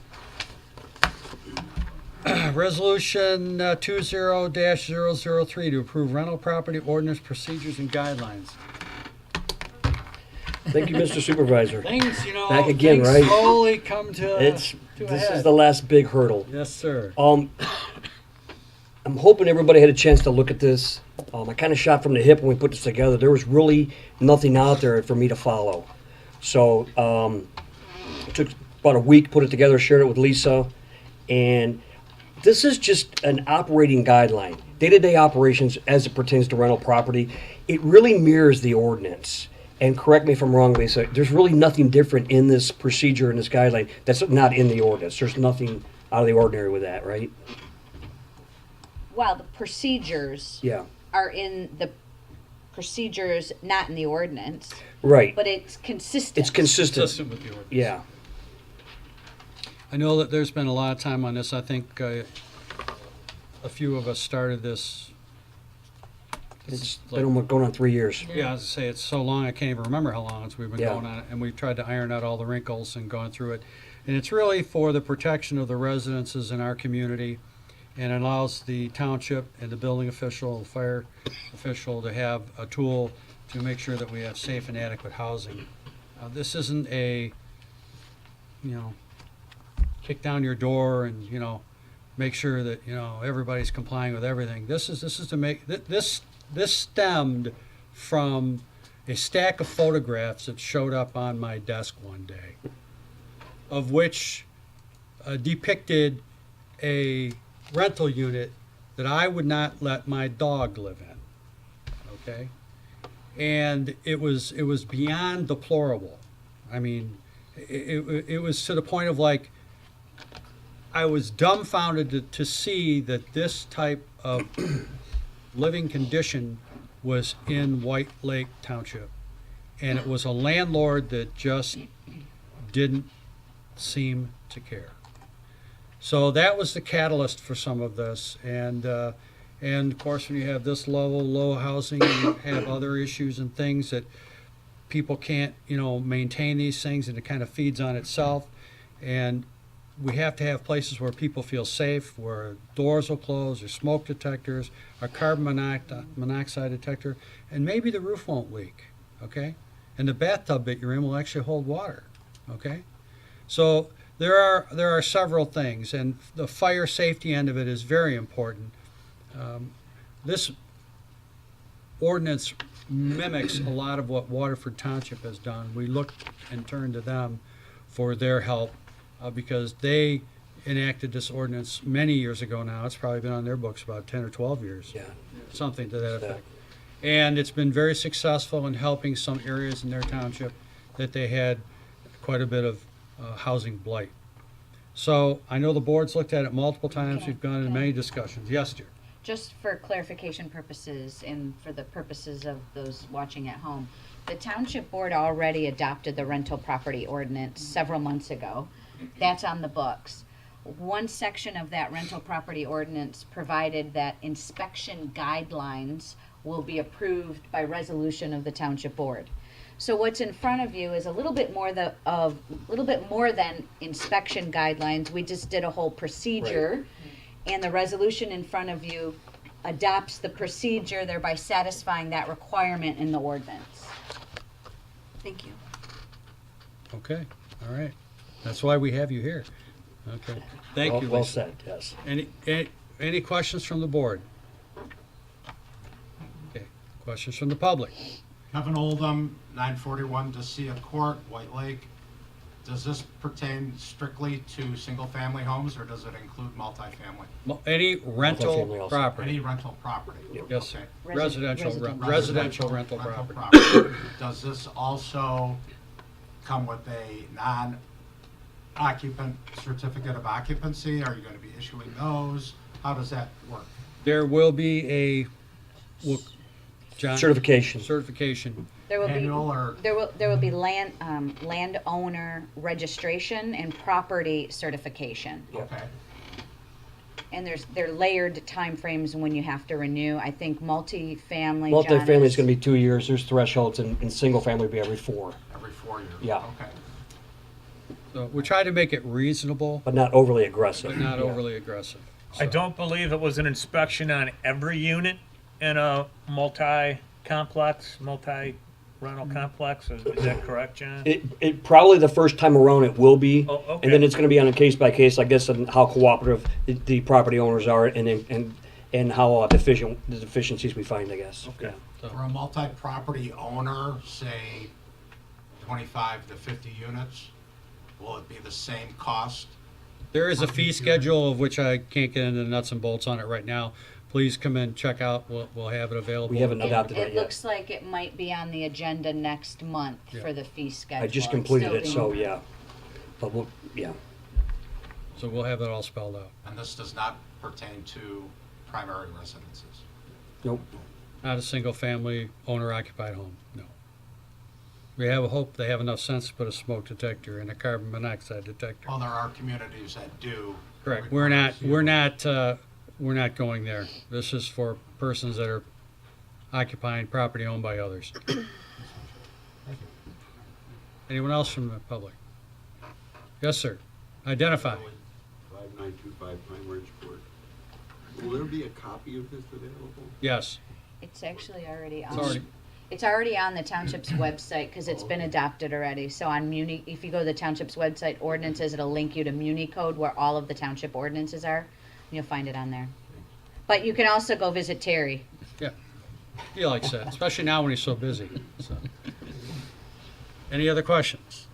A: Resolution 20-003 to approve rental property ordinance procedures and guidelines.
P: Thank you, Mr. Supervisor.
A: Things,
P: back again,
A: things
P: right?
A: slowly come to
P: This
A: ahead.
P: is the last big hurdle.
A: Yes, sir.
P: I'm hoping everybody had a chance to look at this. I kind of shot from the hip when we put this together. There was really nothing out there for me to follow. So it took about a week, put it together, shared it with Lisa, and this is just an operating guideline, day-to-day operations as it pertains to rental property. It really mirrors the ordinance. And correct me if I'm wrong, Lisa, there's really nothing different in this procedure, in this guideline, that's not in the ordinance. There's nothing out of the ordinary with that, right?
N: Well, the procedures
P: Yeah.
N: are in the procedures, not in the ordinance.
P: Right.
N: But it's consistent.
P: It's consistent.
A: Consistent with the ordinance.
P: Yeah.
A: I know that there's been a lot of time on this. I think a few of us started this.
P: It's been almost going on 3 years.
A: Yeah, I was gonna say, it's so long, I can't even remember how long we've been
P: Yeah.
A: going on it, and we've tried to iron out all the wrinkles and gone through it. And it's really for the protection of the residences in our community, and allows the township and the building official, the fire official to have a tool to make sure that we have safe and adequate housing. This isn't a, kick down your door and, make sure that, everybody's complying with everything. This is to make, this stemmed from a stack of photographs that showed up on my desk one day, of which depicted a rental unit that I would not let my dog live in. Okay? And it was beyond deplorable. I mean, it was to the point of like, I was dumbfounded to see that this type of living condition was in White Lake Township. And it was a landlord that just didn't seem to care. So that was the catalyst for some of this. And of course, when you have this level, low housing, you have other issues and things that people can't, maintain these things, and it kind of feeds on itself. And we have to have places where people feel safe, where doors will close, there's smoke detectors, a carbon monoxide detector, and maybe the roof won't leak, okay? And the bathtub that you're in will actually hold water, okay? So there are several things, and the fire safety end of it is very important. This ordinance mimics a lot of what Waterford Township has done. We look and turn to them for their help because they enacted this ordinance many years ago now. It's probably been on their books about 10 or 12 years.
P: Yeah.
A: Something to that effect. And it's been very successful in helping some areas in their township that they had quite a bit of housing blight. So I know the board's looked at it multiple times. We've gone into many discussions. Yes, dear.
N: Just for clarification purposes and for the purposes of those watching at home, the township board already adopted the rental property ordinance several months ago. That's on the books. One section of that rental property ordinance provided that inspection guidelines will be approved by resolution of the township board. So what's in front of you is a little bit more than inspection guidelines. We just did a whole procedure, and the resolution in front of you adopts the procedure, thereby satisfying that requirement in the ordinance.
L: Thank you.
A: Okay, all right. That's why we have you here. Okay, thank you,
P: Well
A: Lisa.
P: said, yes.
A: Any questions from the board? Okay, questions from the public?
Q: Kevin Oldham, 941 Dacia Court, White Lake. Does this pertain strictly to single-family homes, or does it include multifamily?
A: Any rental
P: Multifamily also.
A: property?
Q: Any rental property?
A: Yes,
Q: Okay.
A: residential rental property.
Q: Does this also come with a non-occupant certificate of occupancy? Are you going to be issuing those? How does that work?
A: There will be a, John?
P: Certification.
A: Certification.
N: There will
Q: Annual
N: be
Q: or-
N: there will be landowner registration and property certification.
Q: Okay.
N: And they're layered timeframes when you have to renew. I think multifamily.
P: Multifamily is going to be 2 years. There's thresholds, and single family will be every 4.
Q: Every 4 years?
P: Yeah.
Q: Okay.
A: So we try to make it reasonable,
P: But not overly aggressive.
A: but not
P: Yeah.
A: overly aggressive.
F: I don't believe it was an inspection on every unit in a multi-complex, multi-rental complex. Is that correct, John?
P: It probably the first time around it will be,
F: Oh, okay.
P: and then it's going to be on a case by case, I guess, on how cooperative the property owners are, and how deficient the deficiencies we find, I guess.
F: Okay.
P: Yeah.
Q: For a multi-property owner, say 25 to 50 units, will it be the same cost?
A: There is a fee schedule of which I can't get into the nuts and bolts on it right now. Please come in, check out. We'll have it available.
P: We haven't adopted that
N: It
P: yet.
N: looks like it might be on the agenda next month
A: Yeah.
N: for the fee schedule.
P: I just
N: It's
P: completed
N: still
P: it,
N: being-
P: so yeah. But we'll, yeah.
A: So we'll have that all spelled out.
Q: And this does not pertain to primary residences.
P: Nope.
A: Not a single-family owner-occupied home, no. We have a hope they have enough sense to put a smoke detector and a carbon monoxide detector.
Q: Well, there are communities that do.
A: Correct. We're not going there. This is for persons that are occupying property owned by others. Anyone else from the public? Yes, sir. Identify.
R: 5925 Pine Ridge Court. Will there be a copy of this available?
A: Yes.
N: It's actually already
A: It's
N: on.
A: already-
N: It's already on the township's website because it's been adopted already. So on Muni, if you go to the township's website, ordinances, it'll link you to Muni code where all of the township ordinances are. And you'll find it on there. But you can also go visit Terry.
A: Yeah. He likes that, especially now when he's so busy. So. Any other questions?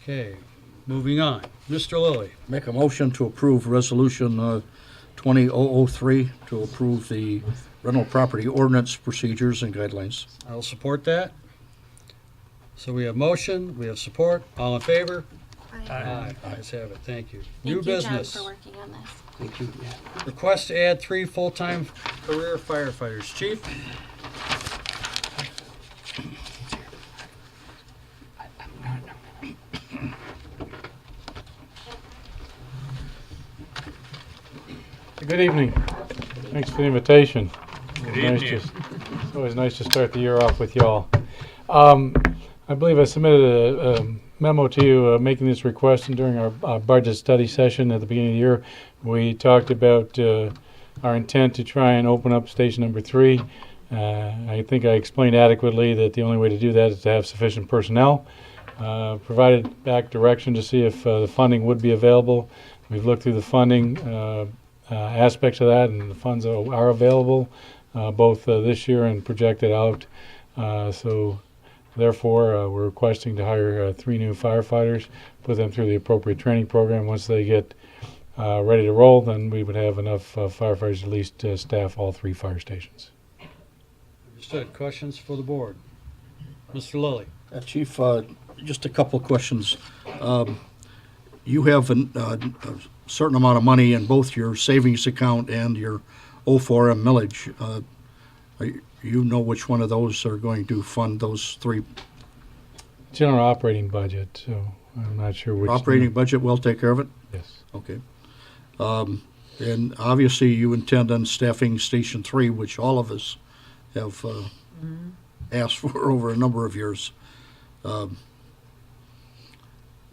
A: Okay, moving on. Mr. Lilly.
B: Make a motion to approve Resolution 20003 to approve the rental property ordinance procedures and guidelines.
A: I'll support that. So we have motion, we have support. All in favor? Aye. Ayes have it. Thank you. New
L: Thank you,
A: business.
L: John, for working on this.
P: Thank you.
A: Request to add 3 full-time career firefighters. Chief?
S: Good evening. Thanks for the invitation.
F: Good
S: Nice
F: evening.
S: It's always nice to start the year off with y'all. I believe I submitted a memo to you making this request, and during our budget study session at the beginning of the year, we talked about our intent to try and open up station number 3. I think I explained adequately that the only way to do that is to have sufficient personnel. Provided back direction to see if the funding would be available. We've looked through the funding aspects of that, and the funds are available both this year and projected out. So therefore, we're requesting to hire 3 new firefighters, put them through the appropriate training program. Once they get ready to roll, then we would have enough firefighters at least to staff all 3 fire stations.
A: Understood. Questions for the board? Mr. Lilly.
B: Chief, just a couple of questions. You have a certain amount of money in both your savings account and your O4M millage. You know which one of those are going to fund those 3?
S: General operating budget, so I'm not sure which.
B: Operating budget will take care of it?
S: Yes.
B: Okay. And obviously you intend on staffing Station 3, which all of us have asked for over a number of years.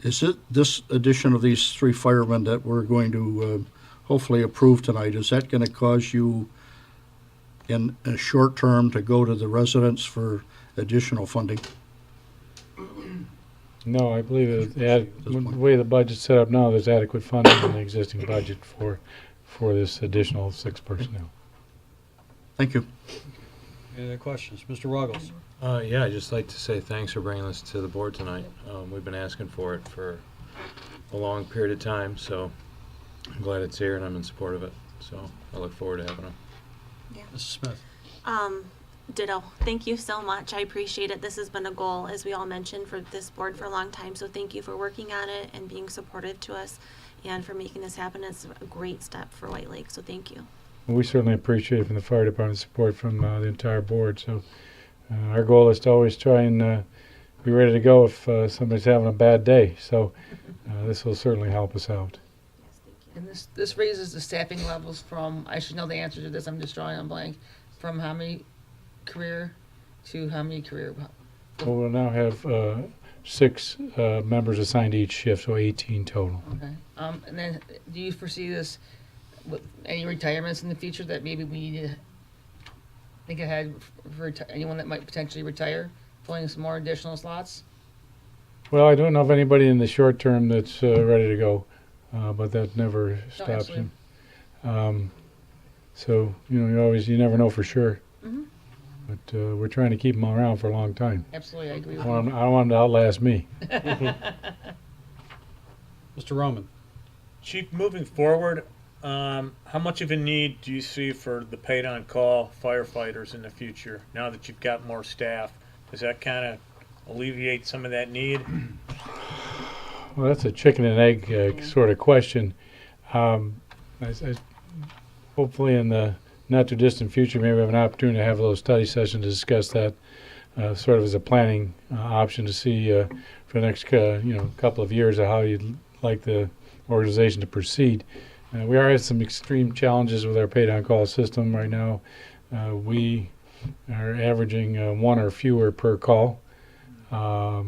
B: Is it this addition of these 3 firemen that we're going to hopefully approve tonight, is that going to cause you in a short term to go to the residents for additional funding?
S: No, I believe the way the budget's set up now, there's adequate funding in the existing budget for this additional 6 personnel.
B: Thank you.
A: Any other questions? Mr. Ruggles.
G: Yeah, I'd just like to say thanks for bringing this to the board tonight. We've been asking for it for a long period of time, so I'm glad it's here and I'm in support of it. So I look forward to having them.
L: Yeah.
A: Mrs. Smith.
L: Ditto. Thank you so much. I appreciate it. This has been a goal, as we all mentioned, for this board for a long time. So thank you for working on it and being supportive to us and for making this happen. It's a great step for White Lake. So thank you.
S: Well, we certainly appreciate it from the fire department support from the entire board. So our goal is to always try and be ready to go if somebody's having a bad day. So this will certainly help us out.
T: And this raises the staffing levels from, I should know the answer to this, I'm just drawing on blank, from how many career to how many career?
S: Well, we'll now have 6 members assigned to each shift, so 18 total.
T: Okay. And then do you foresee this with any retirements in the future that maybe we need to think ahead for anyone that might potentially retire, filling some more additional slots?
S: Well, I don't know of anybody in the short term that's ready to go, but that never stops them. So, you never know for sure.
T: Mm-hmm.
S: But we're trying to keep them around for a long time.
T: Absolutely, I agree with
S: I
T: you.
S: don't want them to outlast me.
A: Mr. Roman?
F: Chief, moving forward, how much of a need do you see for the paid-on-call firefighters in the future, now that you've got more staff? Does that kind of alleviate some of that need?
S: Well, that's a chicken and egg sort of question. Hopefully in the not too distant future, maybe we have an opportunity to have a little study session to discuss that, sort of as a planning option to see for the next couple of years of how you'd like the organization to proceed. We are having some extreme challenges with our paid-on-call system right now. We are averaging one or fewer per call. I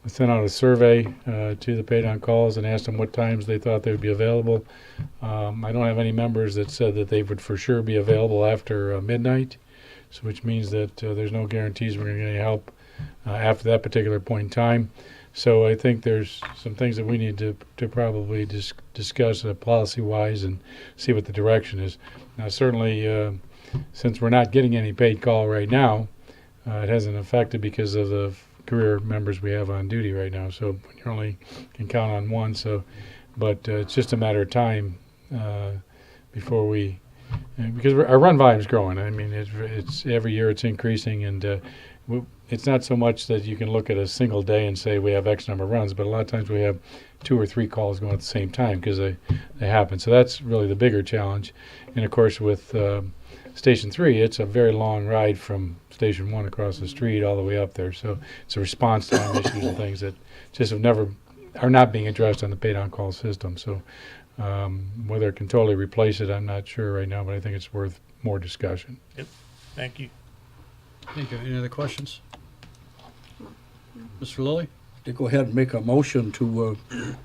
S: sent out a survey to the paid-on-calls and asked them what times they thought they would be available. I don't have any members that said that they would for sure be available after midnight, so which means that there's no guarantees we're going to get any help after that particular point in time. So I think there's some things that we need to probably discuss policy-wise and see what the direction is. Now, certainly, since we're not getting any paid call right now, it hasn't affected because of the career members we have on duty right now. So you only can count on one. So, but it's just a matter of time before we, because our run volume is growing. I mean, it's every year it's increasing, and it's not so much that you can look at a single day and say we have X number of runs, but a lot of times we have 2 or 3 calls going at the same time because they happen. So that's really the bigger challenge. And of course, with Station 3, it's a very long ride from Station 1 across the street all the way up there. So it's a response time issues and things that just are not being addressed on the paid-on-call system. So whether it can totally replace it, I'm not sure right now, but I think it's worth more discussion.
F: Yep. Thank you.
A: Thank you. Any other questions? Mr. Lilly?
B: To go ahead and make a motion to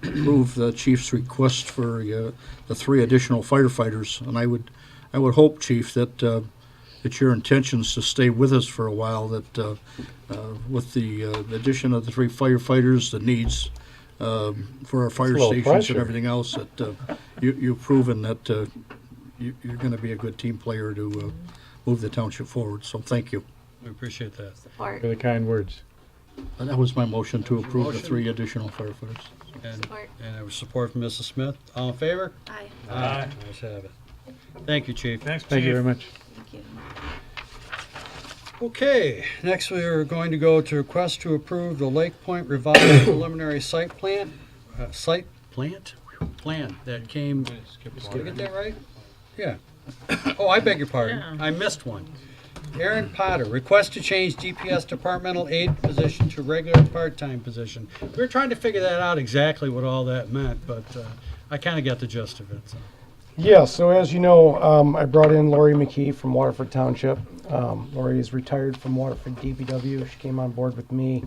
B: approve the chief's request for the 3 additional firefighters. And I would hope, Chief, that it's your intentions to stay with us for a while, that with the addition of the 3 firefighters, the needs for our fire stations
S: pressure.
B: and everything else, that you've proven that you're going to be a good team player to move the township forward. So thank you.
A: We appreciate that.
L: Support.
S: For the kind words.
B: And that was my motion to approve the
A: motion.
B: 3 additional firefighters.
A: And,
L: Support.
A: and there was support from Mrs. Smith. All in favor?
L: Aye.
F: Aye.
A: Ayes have it. Thank you, Chief.
F: Thanks,
S: Thank
F: Chief.
S: you very much.
L: Thank you.
A: Okay, next we are going to go to request to approve the Lake Point revised preliminary site plan that came, did I get that right? Yeah. Oh, I beg your pardon. I missed one. Aaron Potter, request to change DPS departmental aide position to regular part-time position. We were trying to figure that out exactly what all that meant, but I kind of got the gist of it. So.
U: Yeah, so as you know, I brought in Lori McKee from Waterford Township. Lori is retired from Waterford DPW. She came on board with me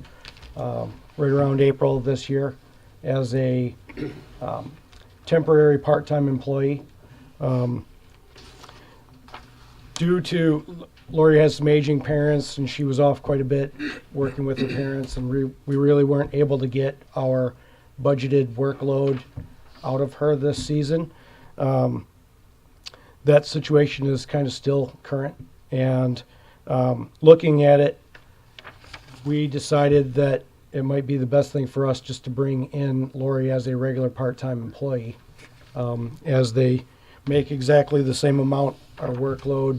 U: right around April of this year as a temporary part-time employee. Due to Lori has some aging parents, and she was off quite a bit working with her parents, and we really weren't able to get our budgeted workload out of her this season. That situation is kind of still current, and looking at it, we decided that it might be the best thing for us just to bring in Lori as a regular part-time employee, as they make exactly the same amount our workload.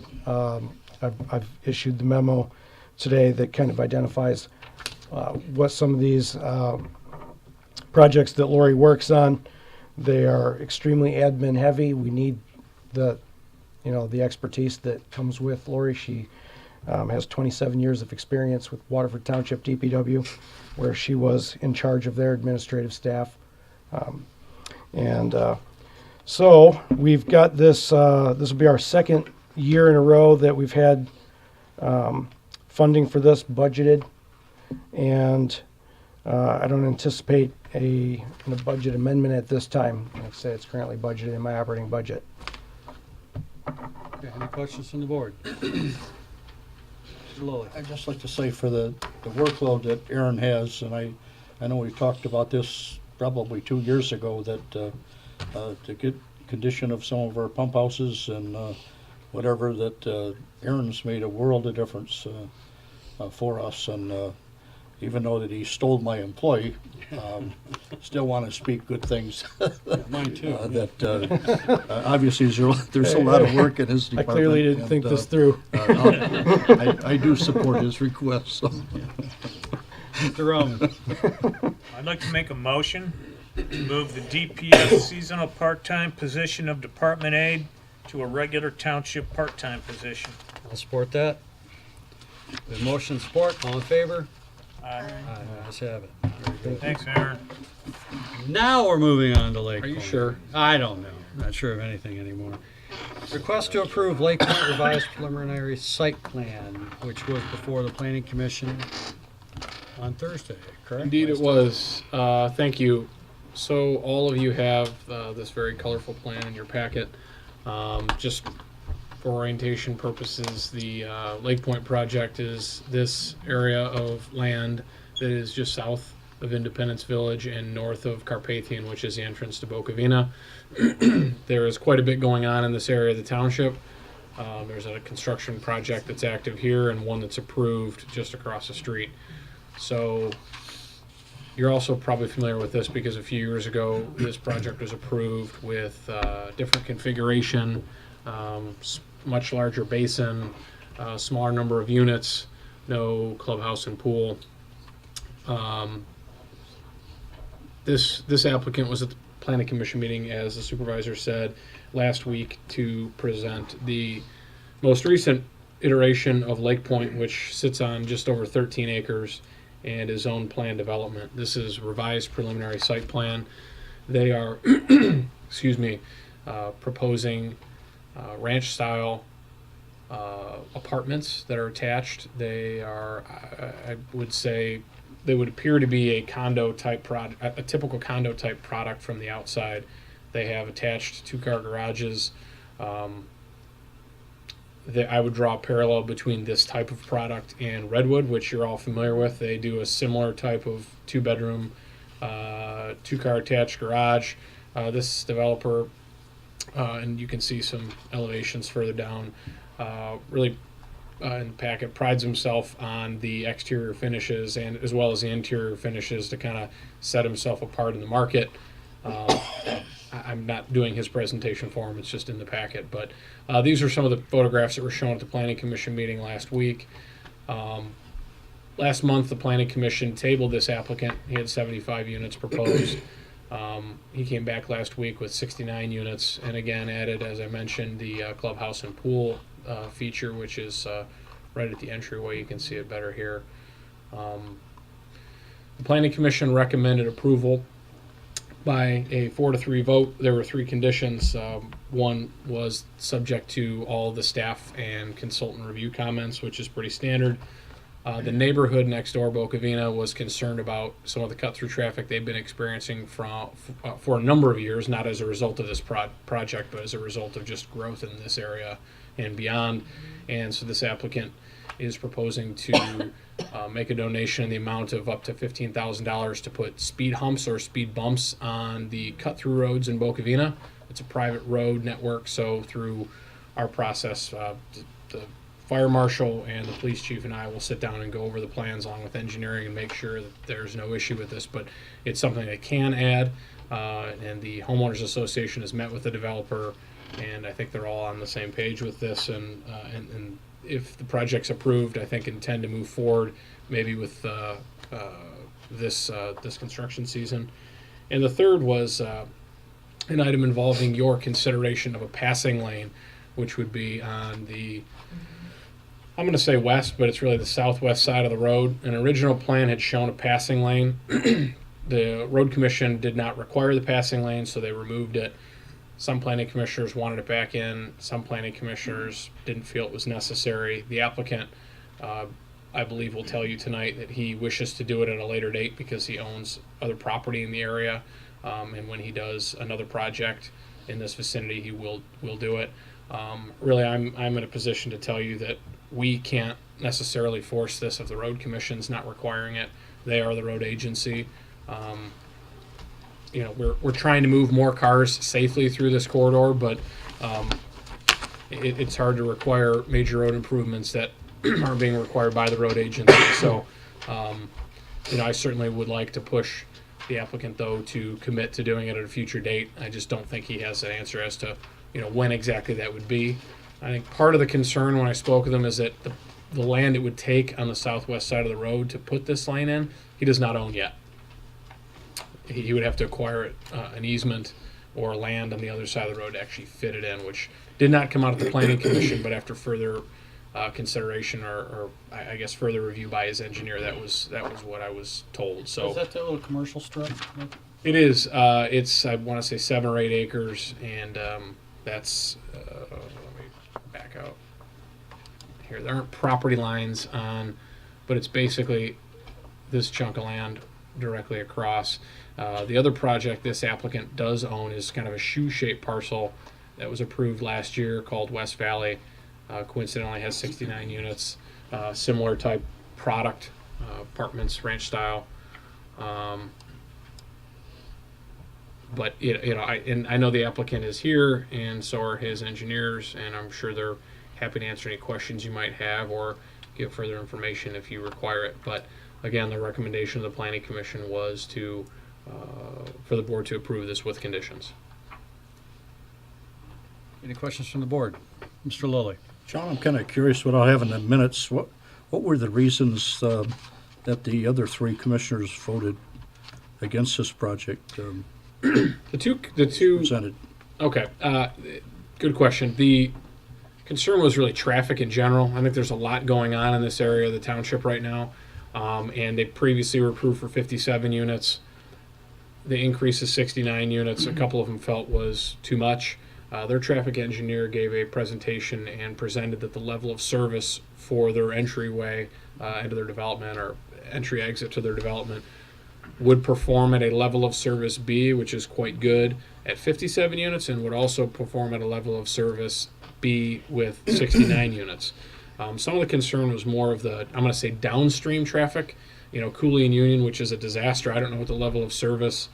U: I've issued the memo today that kind of identifies what some of these projects that Lori works on. They are extremely admin heavy. We need the expertise that comes with Lori. She has 27 years of experience with Waterford Township DPW, where she was in charge of their administrative staff. So we've got this, this will be our second year in a row that we've had funding for this budgeted, and I don't anticipate a budget amendment at this time. Like I say, it's currently budgeted in my operating budget.
A: Okay, any questions from the board? Mr. Lilly.
B: I'd just like to say for the workload that Aaron has, and I know we talked about this probably 2 years ago, that to get condition of some of our pump houses and whatever, that Aaron's made a world of difference for us. And even though that he stole my employee, still want to speak good things.
A: Mine too.
B: Obviously there's a lot of work in his
U: I
B: department.
U: clearly didn't
B: and,
U: think this through.
B: I do support his request. So.
A: Mr. Roman.
F: I'd like to make a motion to move the DPS seasonal part-time position of department aide to a regular township part-time position.
A: I'll support that. We have motion and support. All in favor?
F: Aye.
A: Ayes have it. Very good.
F: Thanks, Aaron.
A: Now we're moving on to Lake
S: Are you
A: Point.
S: sure?
A: I don't know. Not sure of anything anymore. Request to approve Lake Point revised preliminary site plan, which was before the planning commission on Thursday, correct?
C: Indeed it was. Thank you. So all of you have this very colorful plan in your packet. Just for orientation purposes, the Lake Point project is this area of land that is just south of Independence Village and north of Carpathian, which is the entrance to Bocavina. There is quite a bit going on in this area of the township. There's a construction project that's active here and one that's approved just across the street. So you're also probably familiar with this because a few years ago this project was approved with different configuration, much larger basin, smaller number of units, no clubhouse and pool. This applicant was at the planning commission meeting, as the supervisor said, last week to present the most recent iteration of Lake Point, which sits on just over 13 acres and is own plan development. This is revised preliminary site plan. They are, excuse me, proposing ranch style apartments that are attached. They are, I would say, they would appear to be a condo type product, a typical condo type product from the outside. They have attached 2-car garages. I would draw a parallel between this type of product and Redwood, which you're all familiar with. They do a similar type of 2-bedroom, 2-car attached garage. This developer, and you can see some elevations further down, really in the packet, prides himself on the exterior finishes and as well as the interior finishes to kind of set himself apart in the market. I'm not doing his presentation for him, it's just in the packet, but these are some of the photographs that were shown at the Planning Commission meeting last week. Last month, the Planning Commission tabled this applicant. He had 75 units proposed. He came back last week with 69 units, and again added, as I mentioned, the clubhouse and pool feature, which is right at the entryway. You can see it better here. The Planning Commission recommended approval by a 4-3 vote. There were 3 conditions. One was subject to all the staff and consultant review comments, which is pretty standard. The neighborhood next door, Bocavina, was concerned about some of the cut-through traffic they've been experiencing for a number of years, not as a result of this project, but as a result of just growth in this area and beyond. And so this applicant is proposing to make a donation in the amount of up to $15,000 to put speed humps or speed bumps on the cut-through roads in Bocavina. It's a private road network, so through our process, the fire marshal and the police chief and I will sit down and go over the plans along with engineering and make sure that there's no issue with this, but it's something they can add, and the homeowners association has met with the developer, and I think they're all on the same page with this, and if the project's approved, I think intend to move forward maybe with this construction season. And the third was an item involving your consideration of a passing lane, which would be on the, I'm going to say west, but it's really the southwest side of the road. An original plan had shown a passing lane. The road commission did not require the passing lane, so they removed it. Some planning commissioners wanted it back in. Some planning commissioners didn't feel it was necessary. The applicant, I believe, will tell you tonight that he wishes to do it at a later date because he owns other property in the area, and when he does another project in this vicinity, he will do it. Really, I'm in a position to tell you that we can't necessarily force this if the road commission's not requiring it. They are the road agency. You know, we're trying to move more cars safely through this corridor, but it's hard to require major road improvements that are being required by the road agency. So, I certainly would like to push the applicant, though, to commit to doing it at a future date. I just don't think he has an answer as to, when exactly that would be. I think part of the concern when I spoke with him is that the land it would take on the southwest side of the road to put this lane in, he does not own yet. He would have to acquire an easement or land on the other side of the road to actually fit it in, which did not come out of the planning commission, but after further consideration or I guess further review by his engineer, that was what I was told. So
A: Is that the little commercial strip?
C: it is. It's, I want to say, 7 or 8 acres, and that's. Let me back out. Here, there aren't property lines on, but it's basically this chunk of land directly across. The other project this applicant does own is kind of a shoe-shaped parcel that was approved last year called West Valley. Coincidentally has 69 units, similar type product, apartments, ranch style. But I know the applicant is here, and so are his engineers, and I'm sure they're happy to answer any questions you might have or give further information if you require it. But again, the recommendation of the Planning Commission was to for the board to approve this with conditions.
A: Any questions from the board? Mr. Lilly.
B: John, I'm kind of curious, without having the minutes, what were the reasons that the other 3 commissioners voted against this project?
C: The two
B: presented.
C: Okay, good question. The concern was really traffic in general. I think there's a lot going on in this area of the township right now, and they previously were approved for 57 units. The increase of 69 units, a couple of them felt was too much. Their traffic engineer gave a presentation and presented that the level of service for their entryway into their development or entry exit to their development would perform at a level of service B, which is quite good, at 57 units, and would also perform at a level of service B with 69 units. Some of the concern was more of the, I'm going to say, downstream traffic. Cooley and Union, which is a disaster. I don't know what the level of service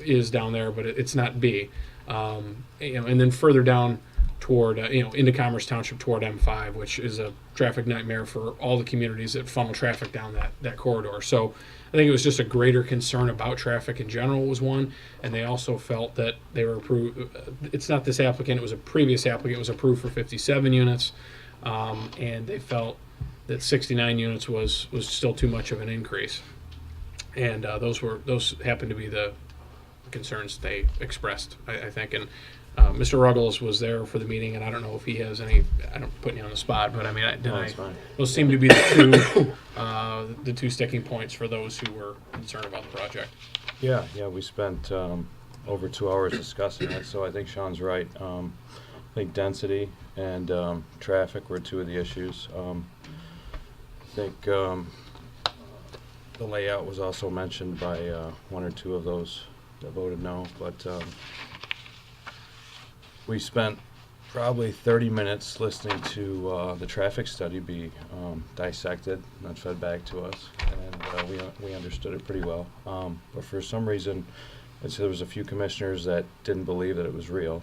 C: is down there, but it's not B. And then further down toward, into Commerce Township toward M5, which is a traffic nightmare for all the communities that funnel traffic down that corridor. So I think it was just a greater concern about traffic in general was one, and they also felt that they were approved. It's not this applicant; it was a previous applicant. It was approved for 57 units, and they felt that 69 units was still too much of an increase, and those happened to be the concerns they expressed, I think. And Mr. Ruggles was there for the meeting, and I don't know if he has any. I don't put you on the spot, but I mean, those seem to be the two sticking points for those who were concerned about the project.
G: Yeah, we spent over 2 hours discussing it, so I think Sean's right. I think density and traffic were 2 of the issues. I think the layout was also mentioned by 1 or 2 of those that voted no, but we spent probably 30 minutes listening to the traffic study be dissected and fed back to us, and we understood it pretty well. But for some reason, there was a few commissioners that didn't believe that it was real,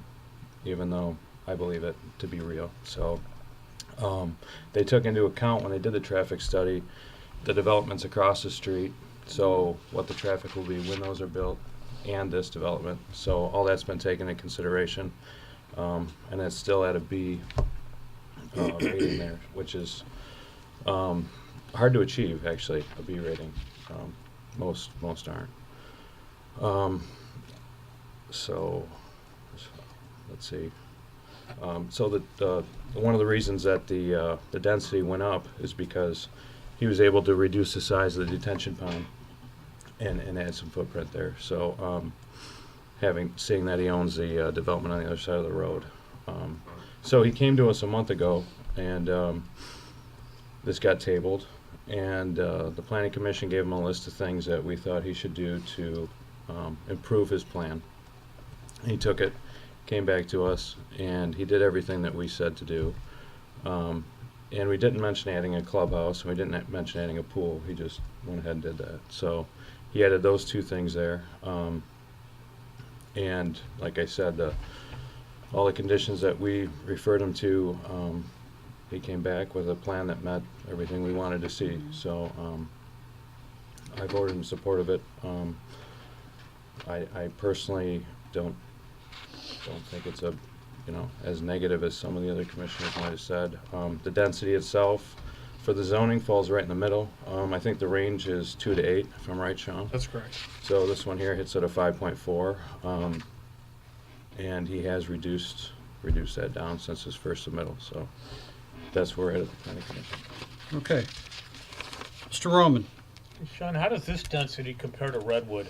G: even though I believe it to be real. So they took into account when they did the traffic study the developments across the street, so what the traffic will be when those are built, and this development. So all that's been taken into consideration. And it's still at a B rating there, which is hard to achieve, actually, a B rating. Most aren't. So let's see. So one of the reasons that the density went up is because he was able to reduce the size of the detention pond and add some footprint there. So seeing that he owns the development on the other side of the road. So he came to us a month ago, and this got tabled, and the Planning Commission gave him a list of things that we thought he should do to improve his plan. He took it, came back to us, and he did everything that we said to do. And we didn't mention adding a clubhouse, and we didn't mention adding a pool. He just went ahead and did that. So he added those 2 things there. And like I said, all the conditions that we referred him to, he came back with a plan that met everything we wanted to see. So I voted in support of it. I personally don't think it's as negative as some of the other commissioners might have said. The density itself for the zoning falls right in the middle. I think the range is 2 to 8, if I'm right, Sean.
C: That's correct.
G: So this one here hits at a 5.4, and he has reduced that down since his first submittal. So that's where we're at the planning commission.
A: Okay. Mr. Roman?
F: Sean, how does this density compare to Redwood?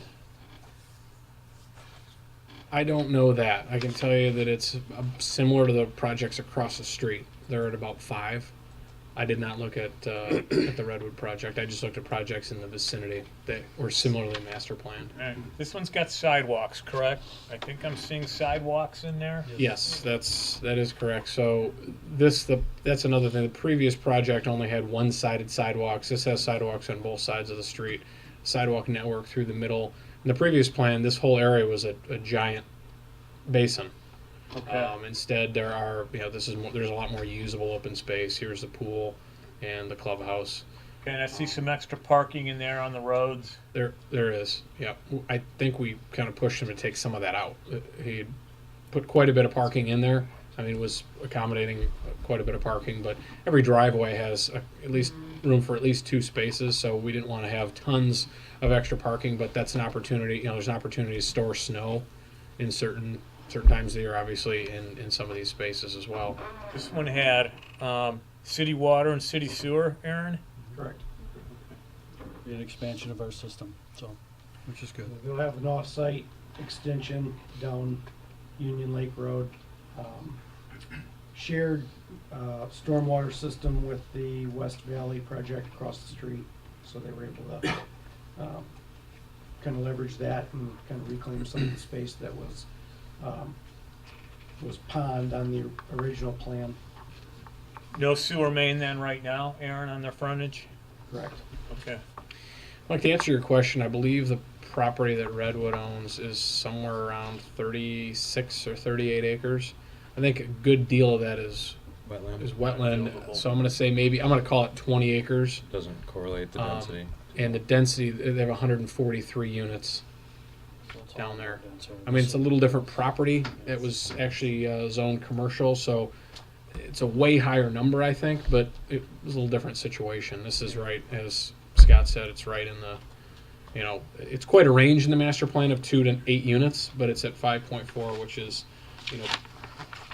C: I don't know that. I can tell you that it's similar to the projects across the street. They're at about 5. I did not look at the Redwood project. I just looked at projects in the vicinity that were similarly master planned.
F: Right. This one's got sidewalks, correct? I think I'm seeing sidewalks in there.
C: Yes, that is correct. So that's another thing. The previous project only had one-sided sidewalks. This has sidewalks on both sides of the street. Sidewalk network through the middle. In the previous plan, this whole area was a giant basin.
F: Okay.
C: Instead, there's a lot more usable open space. Here's the pool and the clubhouse.
F: Okay, and I see some extra parking in there on the roads.
C: There is. Yeah, I think we kind of pushed him to take some of that out. He put quite a bit of parking in there. I mean, was accommodating quite a bit of parking, but every driveway has at least room for at least 2 spaces. So we didn't want to have tons of extra parking, but that's an opportunity. There's an opportunity to store snow in certain times of the year, obviously, in some of these spaces as well.
F: This one had city water and city sewer, Aaron?
A: Correct. An expansion of our system, which is good.
U: We'll have an off-site extension down Union Lake Road. Shared stormwater system with the West Valley project across the street, so they were able to kind of leverage that and kind of reclaim some of the space that was pond on the original plan.
F: No sewer main then right now, Aaron, on their frontage?
U: Correct.
F: Okay.
C: Like, to answer your question, I believe the property that Redwood owns is somewhere around 36 or 38 acres. I think a good deal of that is wetland. So I'm going to say I'm going to call it 20 acres.
G: Doesn't correlate the density.
C: And the density, they have 143 units down there. I mean, it's a little different property. It was actually zoned commercial, so it's a way higher number, I think, but it was a little different situation. This is right, as Scott said, it's right in the, it's quite a range in the master plan of 2 to 8 units, but it's at 5.4, which is,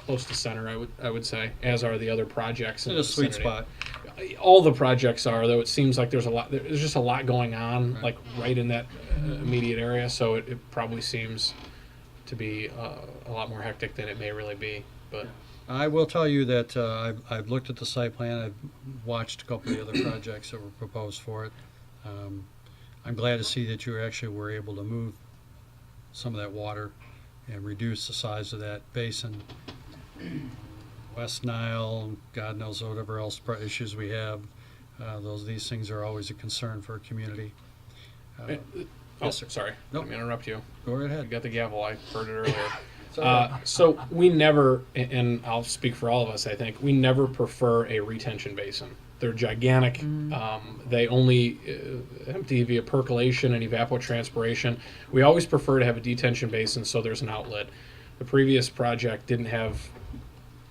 C: close to center, I would say, as are the other projects in the
A: sweet
C: vicinity.
A: spot.
C: All the projects are, though. It seems like there's just a lot going on, like right in that immediate area. So it probably seems to be a lot more hectic than it may really be. But
A: I will tell you that I've looked at the site plan. I've watched a couple of the other projects that were proposed for it. I'm glad to see that you actually were able to move some of that water and reduce the size of that basin. West Nile, God knows whatever else issues we have. These things are always a concern for a community.
C: Yes, sir. Sorry.
A: Nope.
C: Let me interrupt you.
A: Go right ahead.
C: You got the gavel. I heard it earlier. So we never, and I'll speak for all of us, I think, we never prefer a retention basin. They're gigantic. They only empty via percolation and evapotranspiration. We always prefer to have a detention basin so there's an outlet. The previous project didn't have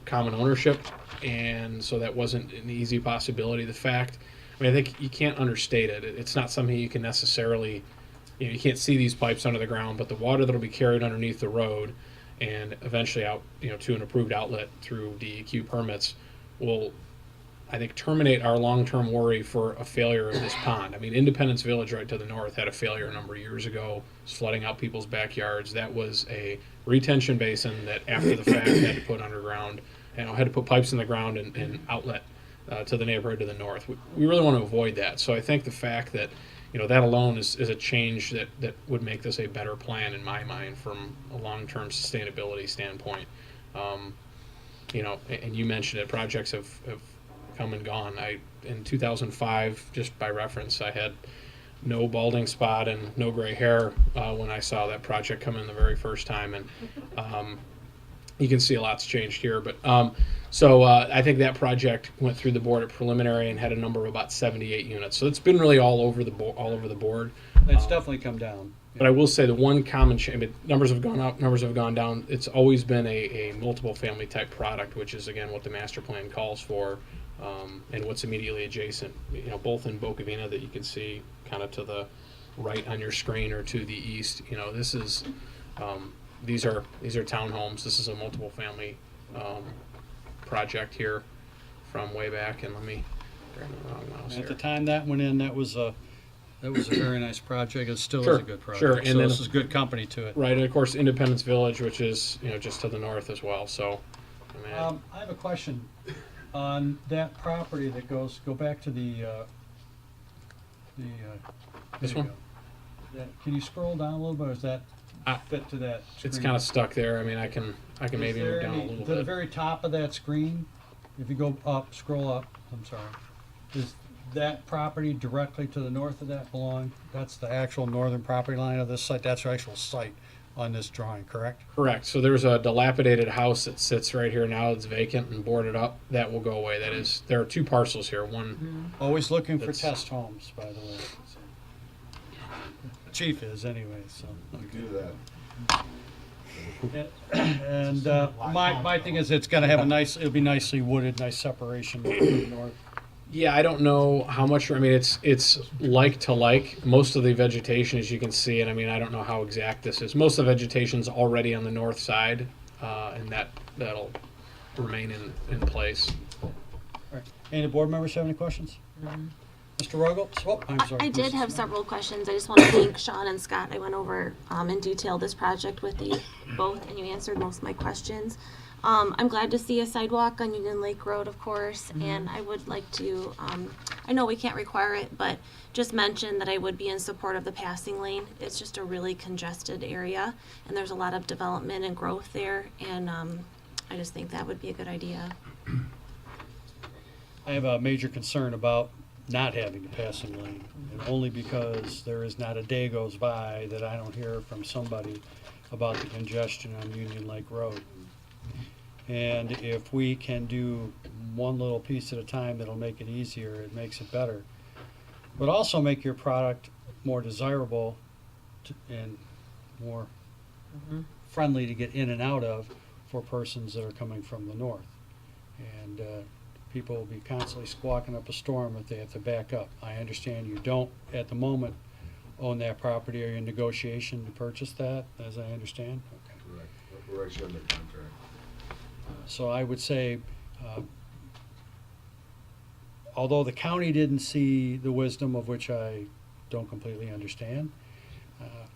C: common ownership, and so that wasn't an easy possibility. I think you can't understate it. It's not something you can necessarily, you can't see these pipes under the ground, but the water that'll be carried underneath the road and eventually out, to an approved outlet through DEQ permits will, I think, terminate our long-term worry for a failure of this pond. I mean, Independence Village right to the north had a failure a number of years ago. It was flooding out people's backyards. That was a retention basin that after the fact had to put underground, had to put pipes in the ground and outlet to the neighborhood to the north. We really want to avoid that. So I think the fact that, that alone is a change that would make this a better plan in my mind from a long-term sustainability standpoint. And you mentioned it, projects have come and gone. In 2005, just by reference, I had no balding spot and no gray hair when I saw that project come in the very first time. And You can see a lot's changed here, but so I think that project went through the board at preliminary and had a number of about 78 units. So it's been really all over the board.
A: It's definitely come down.
C: But I will say the one common change, numbers have gone up, numbers have gone down. It's always been a multiple family type product, which is again what the master plan calls for, and what's immediately adjacent. Both in Boca Vina that you can see kind of to the right on your screen or to the east. This is these are townhomes. This is a multiple family project here from way back. And let me grab the wrong mouse
A: At
C: here.
A: the time that went in, that was a very nice project. It still
C: Sure,
A: is a good project.
C: sure. And
A: So
C: then-
A: this is good company to it.
C: Right, and of course Independence Village, which is just to the north as well. So,
A: I have a question on that property that go back to the
C: This
A: there you
C: one?
A: go. Can you scroll down a little bit? Or is that fit to that?
C: it's
A: screen?
C: kind of stuck there. I can maybe
A: Is there
C: move down a
A: any-
C: little
A: to the
C: bit.
A: very top of that screen, if you go up, scroll up. I'm sorry. Is that property directly to the north of that belong? That's the actual northern property line of this site. That's the actual site on this drawing, correct?
C: Correct. So there's a dilapidated house that sits right here now. It's vacant and boarded up. That will go away. That is, there are two parcels here. One.
A: Always looking for
C: That's-
A: test homes, by the way. Chief is anyway, so.
R: Do that.
A: And my thing is, it's gonna have it'll be nicely wooded, nice separation to the north.
C: Yeah, I don't know how much. I mean, it's like to like. Most of the vegetation, as you can see, and I don't know how exact this is. Most of the vegetation's already on the north side, and that'll remain in place.
A: All right. Any of the board members have any questions? Mr. Ruggles? Oh, I'm sorry.
L: I did have several questions. I just want to thank Sean and Scott. I went over in detail this project with you both, and you answered most of my questions. I'm glad to see a sidewalk on Union Lake Road, of course, and I would like to, I know we can't require it, but just mention that I would be in support of the passing lane. It's just a really congested area, and there's a lot of development and growth there, and I just think that would be a good idea.
A: I have a major concern about not having a passing lane, and only because there is not a day goes by that I don't hear from somebody about the congestion on Union Lake Road. And if we can do one little piece at a time that'll make it easier, it makes it better. But also make your product more desirable and more friendly to get in and out of for persons that are coming from the north. And people will be constantly squawking up a storm if they have to back up. I understand you don't, at the moment, own that property. Are you in negotiation to purchase that, as I understand? Okay.
R: Correct. We're actually under contract.
A: So I would say, although the county didn't see the wisdom, of which I don't completely understand,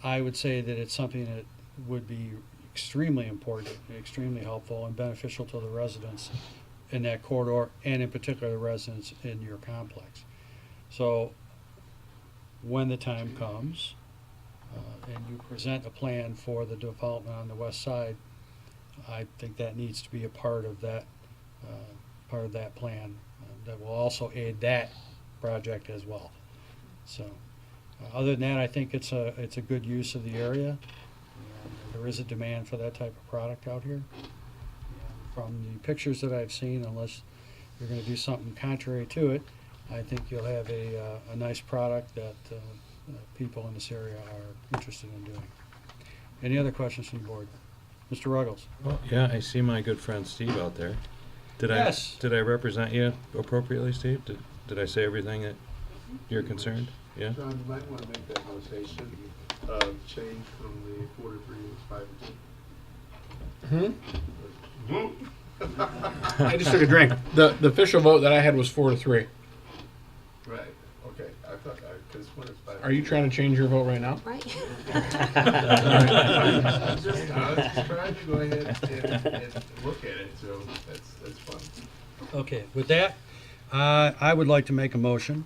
A: I would say that it's something that would be extremely important, extremely helpful, and beneficial to the residents in that corridor, and in particular the residents in your complex. So when the time comes and you present a plan for the development on the west side, I think that needs to be a part of that plan that will also aid that project as well. So other than that, I think it's a good use of the area. There is a demand for that type of product out here. From the pictures that I've seen, unless you're going to do something contrary to it, I think you'll have a nice product that people in this area are interested in doing. Any other questions from the board? Mr. Ruggles?
G: Well, yeah, I see my good friend Steve out there.
A: Yes.
G: Did I represent you appropriately, Steve? Did I say everything that you're concerned? Yeah?
R: John, you might want to make that notation, change from the 4 to 3 is 5 to 2.
C: I just took a drink. The official vote that I had was 4-3.
R: Right, okay, I thought, because when it's 5.
C: Are you trying to change your vote right now?
L: Right.
R: I was just trying to go ahead and look at it, so that's fun.
A: Okay, with that, I would like to make a motion.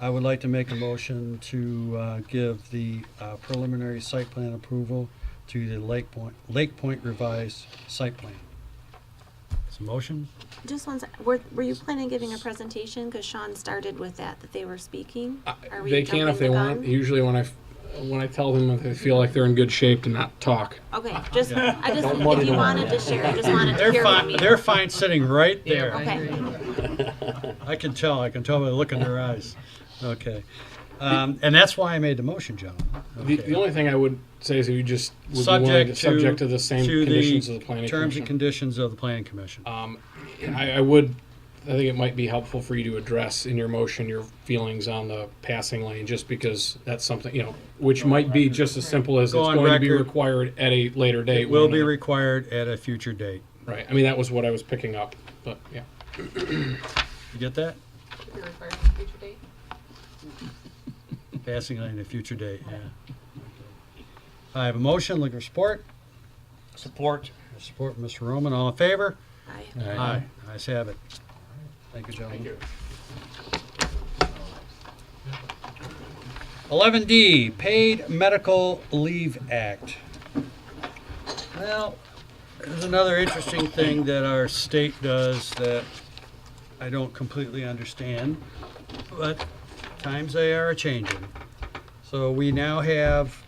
A: I would like to make a motion to give the preliminary site plan approval to the Lake Point revised site plan. It's a motion?
L: Just one sec. Were you planning on giving a presentation? Because Sean started with that they were speaking. Are we
C: They can if
L: jumping
C: they
L: the
C: want.
L: gun?
C: Usually when when I tell them that they feel like they're in good shape to not talk.
L: Okay, just, I just,
C: Don't muddy
L: if you
C: the
L: wanted
C: water.
L: to share, I just wanted to
A: They're
L: hear from
A: fine,
L: you.
A: they're fine sitting right
T: Yeah,
A: there.
T: I
L: Okay.
T: agree.
A: I can tell by the look in their eyes. Okay. And that's why I made the motion, gentlemen.
C: The only thing I would say is if you just would be willing
A: Subject
C: subject to the same
A: to
C: conditions of the planning
A: terms
C: commission.
A: and conditions of the planning commission.
C: I think it might be helpful for you to address in your motion your feelings on the passing lane, just because that's something, which might be just as simple as
A: Go
C: it's
A: on
C: going to be
A: record.
C: required at a later date.
A: It will
C: when
A: be
C: a-
A: required at a future date.
C: Right, I mean, that was what I was picking up, but, yeah.
A: You get that?
T: Be required at a future date?
A: Passing lane at a future date, yeah. I have a motion, looking for support.
P: Support.
A: Support from Mr. Roman, all in favor?
L: Aye.
A: Aye. Ayes have it. Thank you, gentlemen. 11D, Paid Medical Leave Act. Well, there's another interesting thing that our state does that I don't completely understand, but times they are a-changing. So we now have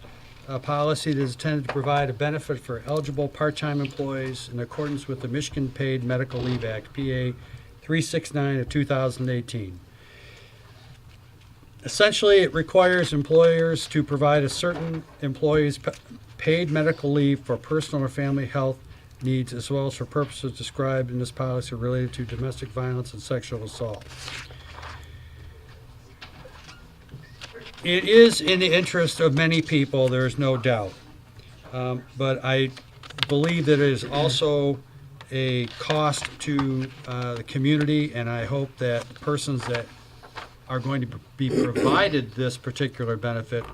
A: a policy that is intended to provide a benefit for eligible part-time employees in accordance with the Michigan Paid Medical Leave Act, PA 369 of 2018. Essentially, it requires employers to provide a certain employees paid medical leave for personal or family health needs, as well as for purposes described in this policy related to domestic violence and sexual assault. It is in the interest of many people, there is no doubt. But I believe that it is also a cost to the community, and I hope that persons that are going to be provided this particular benefit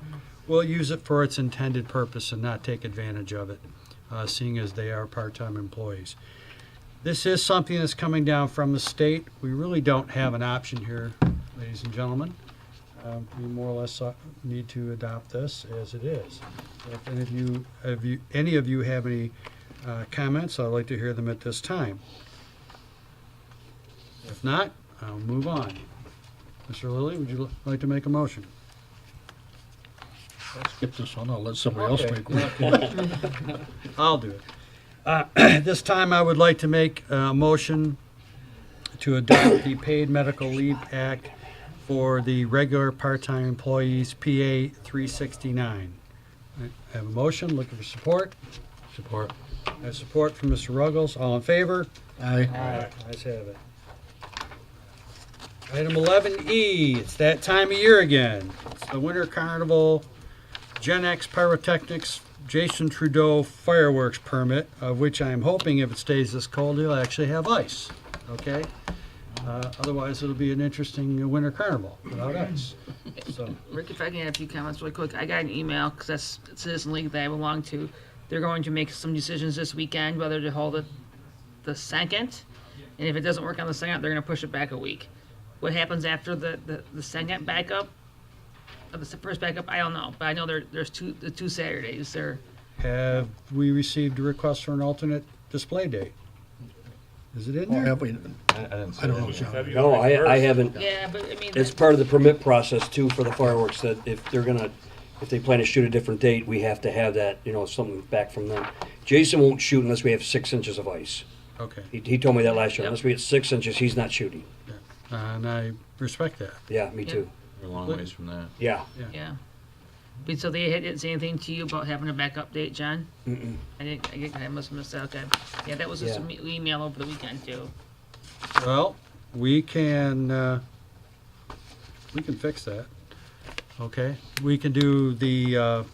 A: will use it for its intended purpose and not take advantage of it, seeing as they are part-time employees. This is something that's coming down from the state. We really don't have an option here, ladies and gentlemen. We more or less need to adopt this as it is. So if any of you have any comments, I'd like to hear them at this time. If not, I'll move on. Mr. Lilly, would you like to make a motion?
B: I'll skip this one, I'll let somebody else
A: Okay.
B: make one.
A: I'll do it. This time I would like to make a motion to adopt the Paid Medical Leave Act for the regular part-time employees, PA 369. I have a motion, looking for support.
G: Support.
A: I have support from Mr. Ruggles. All in favor?
B: Aye.
A: Ayes have it. Item 11E, it's that time of year again. It's the Winter Carnival Gen X Pyrotechnics Jason Trudeau fireworks permit, of which I'm hoping if it stays this cold, it'll actually have ice, okay? Otherwise, it'll be an interesting winter carnival without ice. So,
T: Rick, if I can add a few comments really quick. I got an email, because that's a Citizen League that I belong to. They're going to make some decisions this weekend, whether to hold it the second. And if it doesn't work on the second, they're going to push it back a week. What happens after the second backup, or the first backup, I don't know. But I know there's the two Saturdays.
A: have we received a request for an alternate display date? Is it in
B: Oh,
A: there?
B: have we?
G: I didn't see
B: I don't know,
G: that.
B: John.
P: No, I haven't.
T: Yeah, but I mean,
P: It's part of the permit process too for the fireworks, that if they plan to shoot a different date, we have to have that, something back from them. Jason won't shoot unless we have 6 inches of ice.
A: Okay,
P: He told me that last year. Unless we get 6 inches, he's not shooting.
A: and I respect that.
P: Yeah, me too.
G: We're a long ways from that.
P: Yeah.
T: yeah. But so they didn't say anything to you about having a backup date, John?
P: Mm-mm.
T: I must have missed that. Okay. Yeah, that was just an email over the weekend too.
A: Well, we can fix that. Okay, we can do the, I'd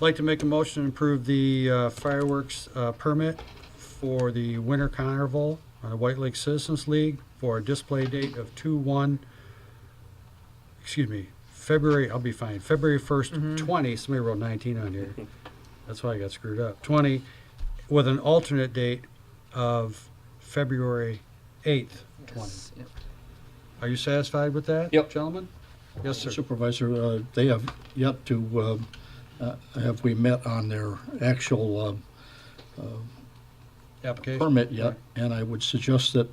A: like to make a motion to approve the fireworks permit for the Winter Carnival on the White Lake Citizens League for a display date of February 1st, 20, somebody wrote 19 on here. That's why I got screwed up. 20, with an alternate date of February 8th, 20.
T: Yep.
A: Are you satisfied with that,
P: Yep.
A: gentlemen? Yes, sir.
B: Supervisor, they have yet to, have we met on their actual
A: Application?
B: permit yet, and I would suggest that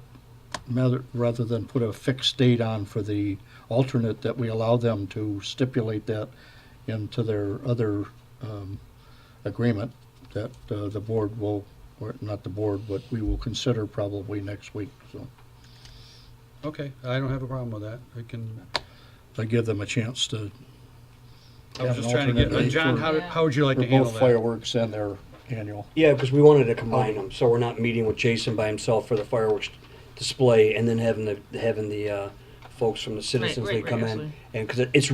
B: rather than put a fixed date on for the alternate, that we allow them to stipulate that into their other agreement that the board will, or not the board, but we will consider probably next week, so.
A: Okay, I don't have a problem with that. I can,
B: I give them a chance to.
A: I was
B: have
A: just
B: an
A: trying to get,
B: alternate date
A: John,
B: for-
A: how would you like
B: for
A: to handle
B: both
A: that?
B: fireworks and their annual.
P: Yeah, because we wanted to combine them, so we're not meeting with Jason by himself for the fireworks display and then having the folks from the citizens,
T: right,
P: they come in.
T: absolutely.
P: And, because it's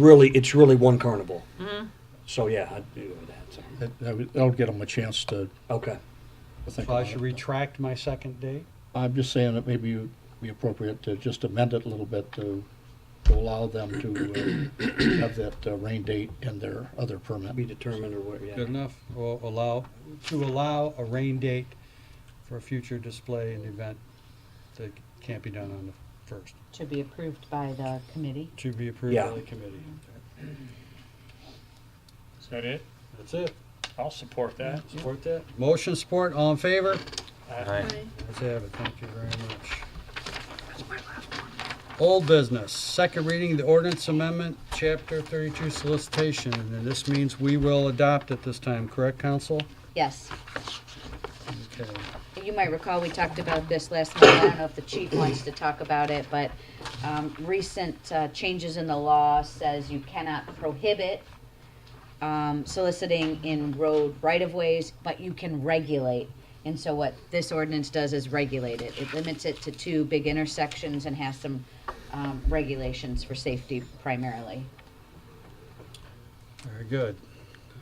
P: really one carnival.
T: Mhm.
P: So, yeah, I'd do that, so.
B: I'll get them a chance to.
P: Okay.
B: to think
A: So I
B: about
A: should
B: it.
A: retract my second date?
B: I'm just saying that maybe it would be appropriate to just amend it a little bit to allow them to have that rain date in their other permit.
P: Be determined or what, yeah.
A: Good enough. We'll allow a rain date for a future display and event that can't be done on the 1st.
N: To be approved by the committee.
A: To be approved
P: Yeah.
A: by the committee.
F: Is that it?
A: That's it.
F: I'll support that.
A: Support that. Motion, support, all in favor?
F: Aye.
A: Let's have it. Thank you very much. Old business, second reading, the ordinance amendment, chapter 32 solicitation, and this means we will adopt it this time, correct, council?
N: Yes.
A: Okay.
N: You might recall, we talked about this last month. I don't know if the chief wants to talk about it, but recent changes in the law says you cannot prohibit soliciting in road right-of-ways, but you can regulate. And so what this ordinance does is regulate it. It limits it to 2 big intersections and has some regulations for safety primarily.
A: Very good.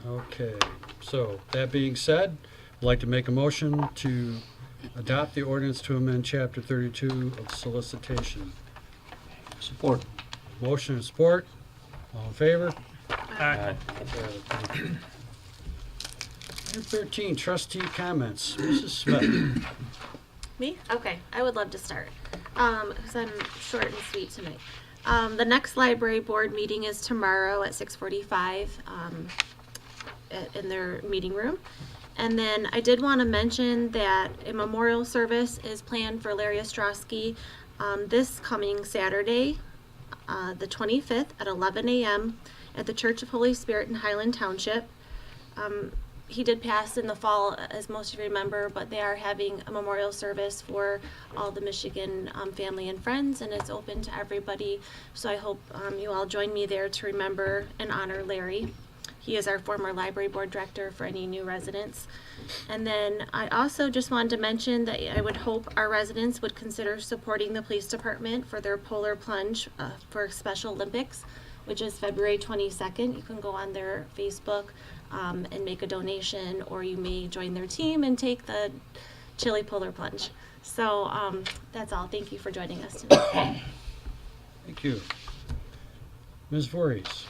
A: Okay, so that being said, I'd like to make a motion to adopt the ordinance to amend chapter 32 of solicitation.
B: Support.
A: Motion and support. All in favor?
F: Aye.
A: Thank you. Item 13, trustee comments. Mrs. Smith.
L: Me? Okay, I would love to start. Because I'm short and sweet tonight. The next library board meeting is tomorrow at 6:45 in their meeting room. And then I did want to mention that a memorial service is planned for Larry Ostrowski this coming Saturday, the 25th at 11 a.m. at the Church of Holy Spirit in Highland Township. He did pass in the fall, as most of you remember, but they are having a memorial service for all the Michigan family and friends, and it's open to everybody. So I hope you all join me there to remember and honor Larry. He is our former library board director for any new residents. And then I also just wanted to mention that I would hope our residents would consider supporting the police department for their polar plunge for Special Olympics, which is February 22nd. You can go on their Facebook and make a donation, or you may join their team and take the chili polar plunge. So that's all. Thank you for joining us tonight.
A: Thank you. Ms. Voorhees.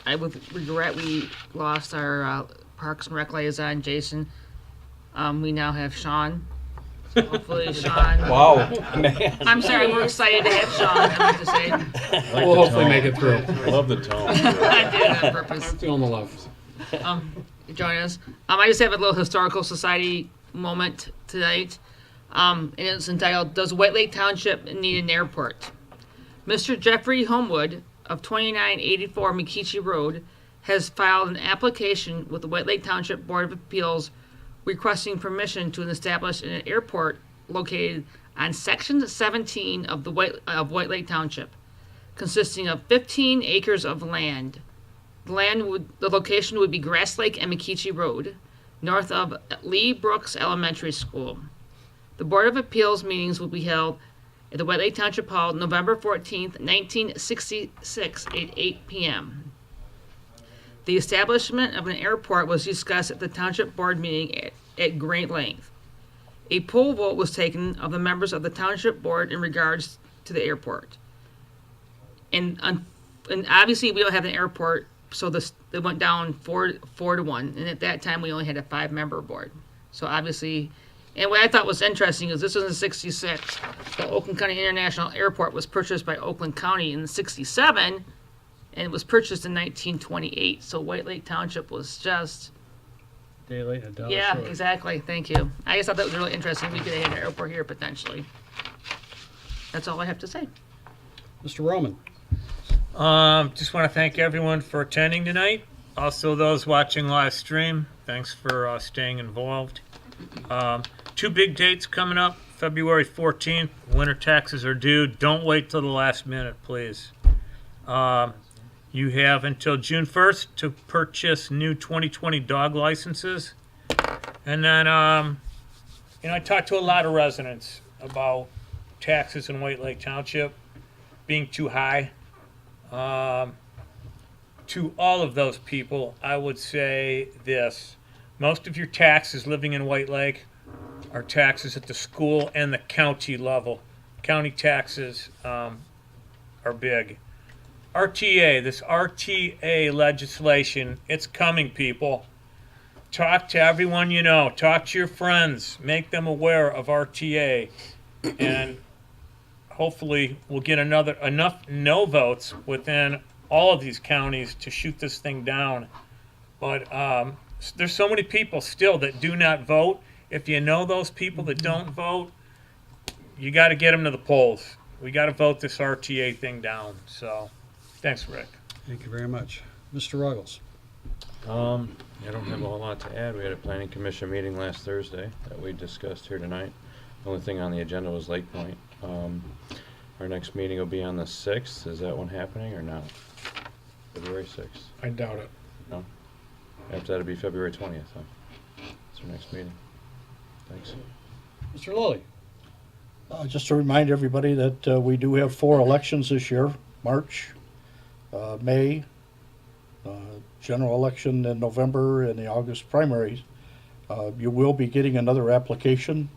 T: I with regret we lost our Parks and Rec liaison, Jason. We now have Sean. So hopefully Sean.
G: Wow, man.
T: I'm sorry, we're excited to have Sean, I have to say.
C: We'll hopefully make it through.
G: I love the tone.
T: I did it on purpose.
C: I'm feeling the love.
T: Join us. I just have a little historical society moment tonight. And it's entitled, Does White Lake Township Need an Airport? Mr. Jeffrey Homewood of 2984 McKeechee Road has filed an application with the White Lake Township Board of Appeals requesting permission to establish an airport located on Section 17 of the White Lake Township, consisting of 15 acres of land. The location would be Grass Lake and McKeechee Road, north of Lee Brooks Elementary School. The Board of Appeals meetings will be held at the White Lake Township Hall, November 14th, 1966, at 8 p.m. The establishment of an airport was discussed at the Township Board meeting at great length. A poll vote was taken of the members of the Township Board in regards to the airport. And obviously we don't have an airport, so it went down 4-1. And at that time we only had a 5-member board. So obviously, and what I thought was interesting is this was in 66. The Oakland County International Airport was purchased by Oakland County in 67, and it was purchased in 1928. So White Lake Township was just...
A: Day late, a dollar
T: Yeah,
A: short.
T: exactly. Thank you. I just thought that was really interesting. We could have had an airport here potentially. That's all I have to say.
A: Mr. Roman.
F: Just want to thank everyone for attending tonight. Also, those watching live stream, thanks for staying involved. Two big dates coming up. February 14th, winter taxes are due. Don't wait till the last minute, please. You have until June 1st to purchase new 2020 dog licenses. And then, I talked to a lot of residents about taxes in White Lake Township being too high. To all of those people, I would say this. Most of your taxes living in White Lake are taxes at the school and the county level. County taxes are big. This RTA legislation, it's coming, people. Talk to everyone you know. Talk to your friends. Make them aware of RTA. And hopefully we'll get enough no votes within all of these counties to shoot this thing down. But there's so many people still that do not vote. If you know those people that don't vote, you got to get them to the polls. We got to vote this RTA thing down. So, thanks, Rick.
A: Thank you very much. Mr. Ruggles.
G: I don't have a whole lot to add. We had a planning commission meeting last Thursday that we discussed here tonight. The only thing on the agenda was Lake Point. Our next meeting will be on the 6th. Is that one happening or not? February 6th.
C: I doubt it.
G: No? After that, it'll be February 20th, huh? That's our next meeting. Thanks.
A: Mr. Lilly.
B: Just to remind everybody that we do have 4 elections this year: March, May, general election in November, and the August primaries. You will be getting another application.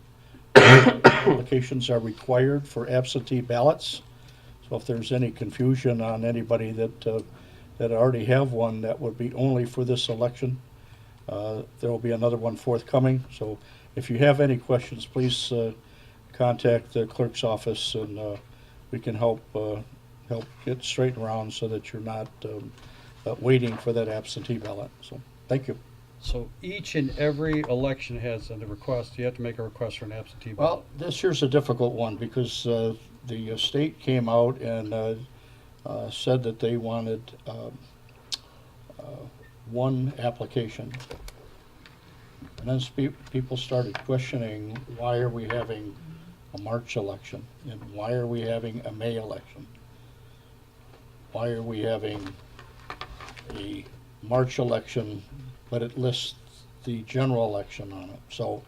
B: Applications are required for absentee ballots. So if there's any confusion on anybody that already have one, that would be only for this election. There will be another one forthcoming. So if you have any questions, please contact the clerk's office, and we can help get straightened around so that you're not waiting for that absentee ballot. So thank you.
A: So each and every election has a request. You have to make a request for an absentee ballot.
B: Well, this year's a difficult one because the state came out and said that they wanted one application. And then people started questioning, why are we having a March election? And why are we having a May election? Why are we having a March election, but it lists the general election on it? So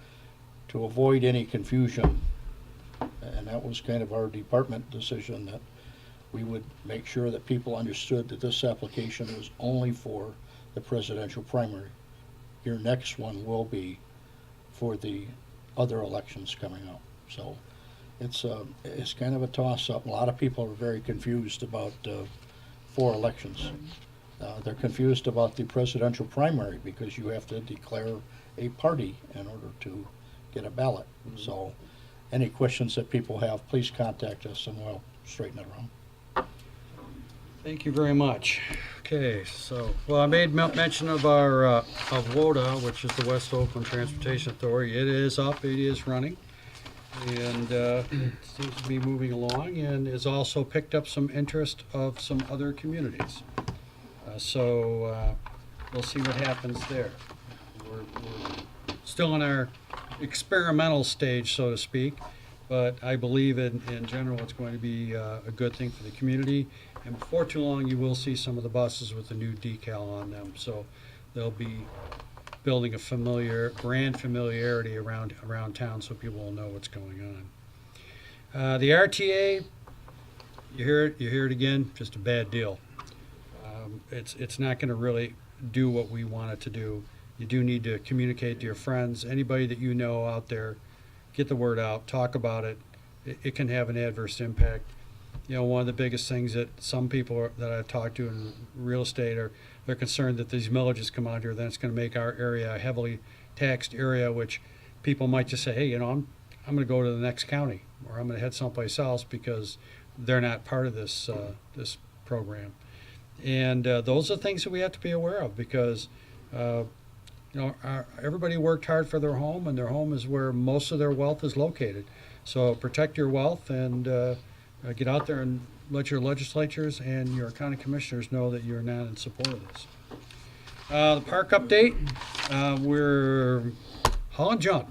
B: to avoid any confusion, and that was kind of our department decision, that we would make sure that people understood that this application was only for the presidential primary. Your next one will be for the other elections coming up. So it's kind of a toss-up. A lot of people are very confused about 4 elections. They're confused about the presidential primary because you have to declare a party in order to get a ballot. Mm-hmm. So any questions that people have, please contact us and we'll straighten it around.
A: Thank you very much. Okay, so, well, I made mention of our, of WODA, which is the West Oakland Transportation Authority. It is up, it is running, and it seems to be moving along, and has also picked up some interest of some other communities. So we'll see what happens there. We're still in our experimental stage, so to speak, but I believe in general it's going to be a good thing for the community. And before too long, you will see some of the buses with the new decal on them. So they'll be building a brand familiarity around town, so people will know what's going on. The RTA, you hear it again, just a bad deal. It's not going to really do what we want it to do. You do need to communicate to your friends, anybody that you know out there, get the word out, talk about it. It can have an adverse impact. You know, one of the biggest things that some people that I've talked to in real estate they're concerned that these millages come out here, then it's going to make our area a heavily taxed area, which people might just say, hey, you know, I'm going to go to the next county, or I'm going to head someplace else because they're not part of this this program. And those are things that we have to be aware of because, you know, everybody worked hard for their home, and their home is where most of their wealth is located. So protect your wealth and get out there and let your legislatures and your county commissioners know that you're not in support of this. The park update, we're hauling junk.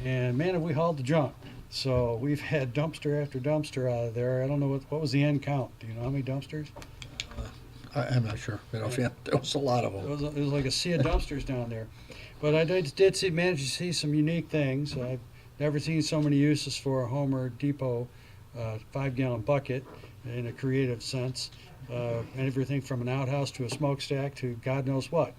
A: And man, have we hauled the junk. So we've had dumpster after dumpster out of there. I don't know what was the end count. Do you know how many dumpsters?
B: I'm not sure. There was a lot of them.
A: It was like a sea of dumpsters down there. But I did manage to see some unique things. I've never seen so many uses for a Homer Depot 5-gallon bucket in a creative sense. Everything from an outhouse to a smokestack to God knows what.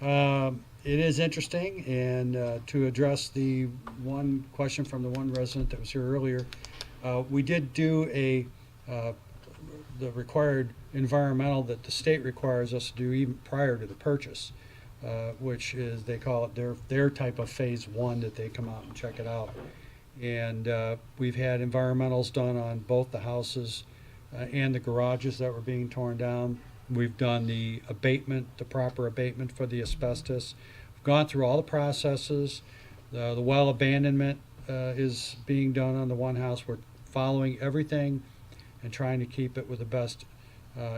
A: It is interesting, and to address the one question from the one resident that was here earlier, we did do the required environmental that the state requires us to do even prior to the purchase, which is, they call it their type of phase 1 that they come out and check it out. And we've had environmentals done on both the houses and the garages that were being torn down. We've done the abatement, the proper abatement for the asbestos. We've gone through all the processes. The well abandonment is being done on the one house. We're following everything and trying to keep it with the best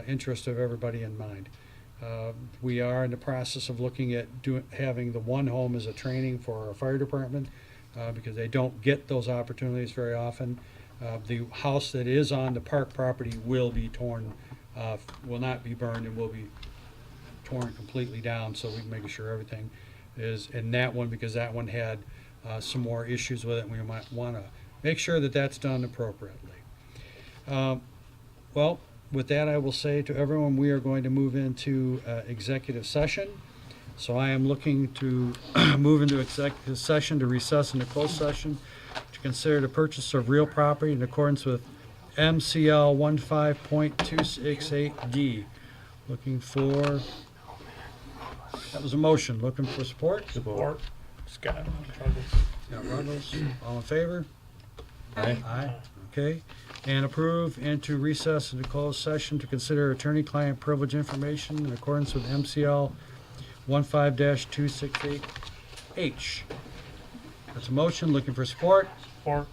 A: interest of everybody in mind. We are in the process of looking at having the one home as a training for our fire department because they don't get those opportunities very often. The house that is on the park property will be torn, will not be burned, and will be torn completely down, so we can make sure everything is in that one, because that one had some more issues with it, and we might want to make sure that that's done appropriately. Well, with that, I will say to everyone, we are going to move into executive session. So I am looking to move into executive session to recess into closed session to consider the purchase of real property in accordance with MCL 15.268D. Looking for, that was a motion. Looking for support?
F: Support. Scott.
A: Scott Ruggles. All in favor?
F: Aye.
A: Aye. Okay. And approve and to recess into closed session to consider attorney-client privilege information in accordance with MCL 15-268H. That's a motion. Looking for support?
F: Support.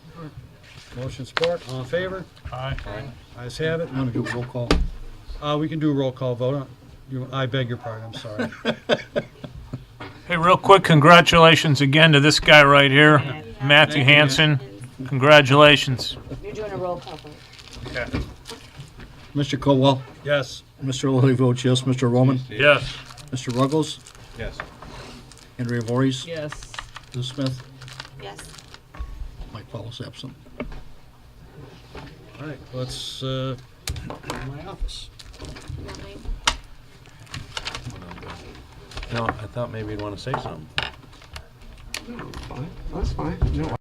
A: Motion support. All in favor?
F: Aye.
A: Ayes have it.
B: I'm going to do a roll call.
A: We can do a roll call vote. I beg your pardon. I'm sorry.
F: Hey, real quick, congratulations again to this guy right here, Matthew Hansen. Congratulations.
N: You're doing a roll call vote.
F: Okay.
B: Mr. Colwell?
A: Yes.
B: Mr. Lilly votes yes. Mr. Roman?
F: Yes.
B: Mr. Ruggles?
G: Yes.
B: Andrea Voorhees?
T: Yes.
B: Liz Smith?
L: Yes.
B: Mike Paul's absent.
A: All right. Let's go to my office.
G: No, I thought maybe you'd want to say something.
H: Fine. That's fine. No,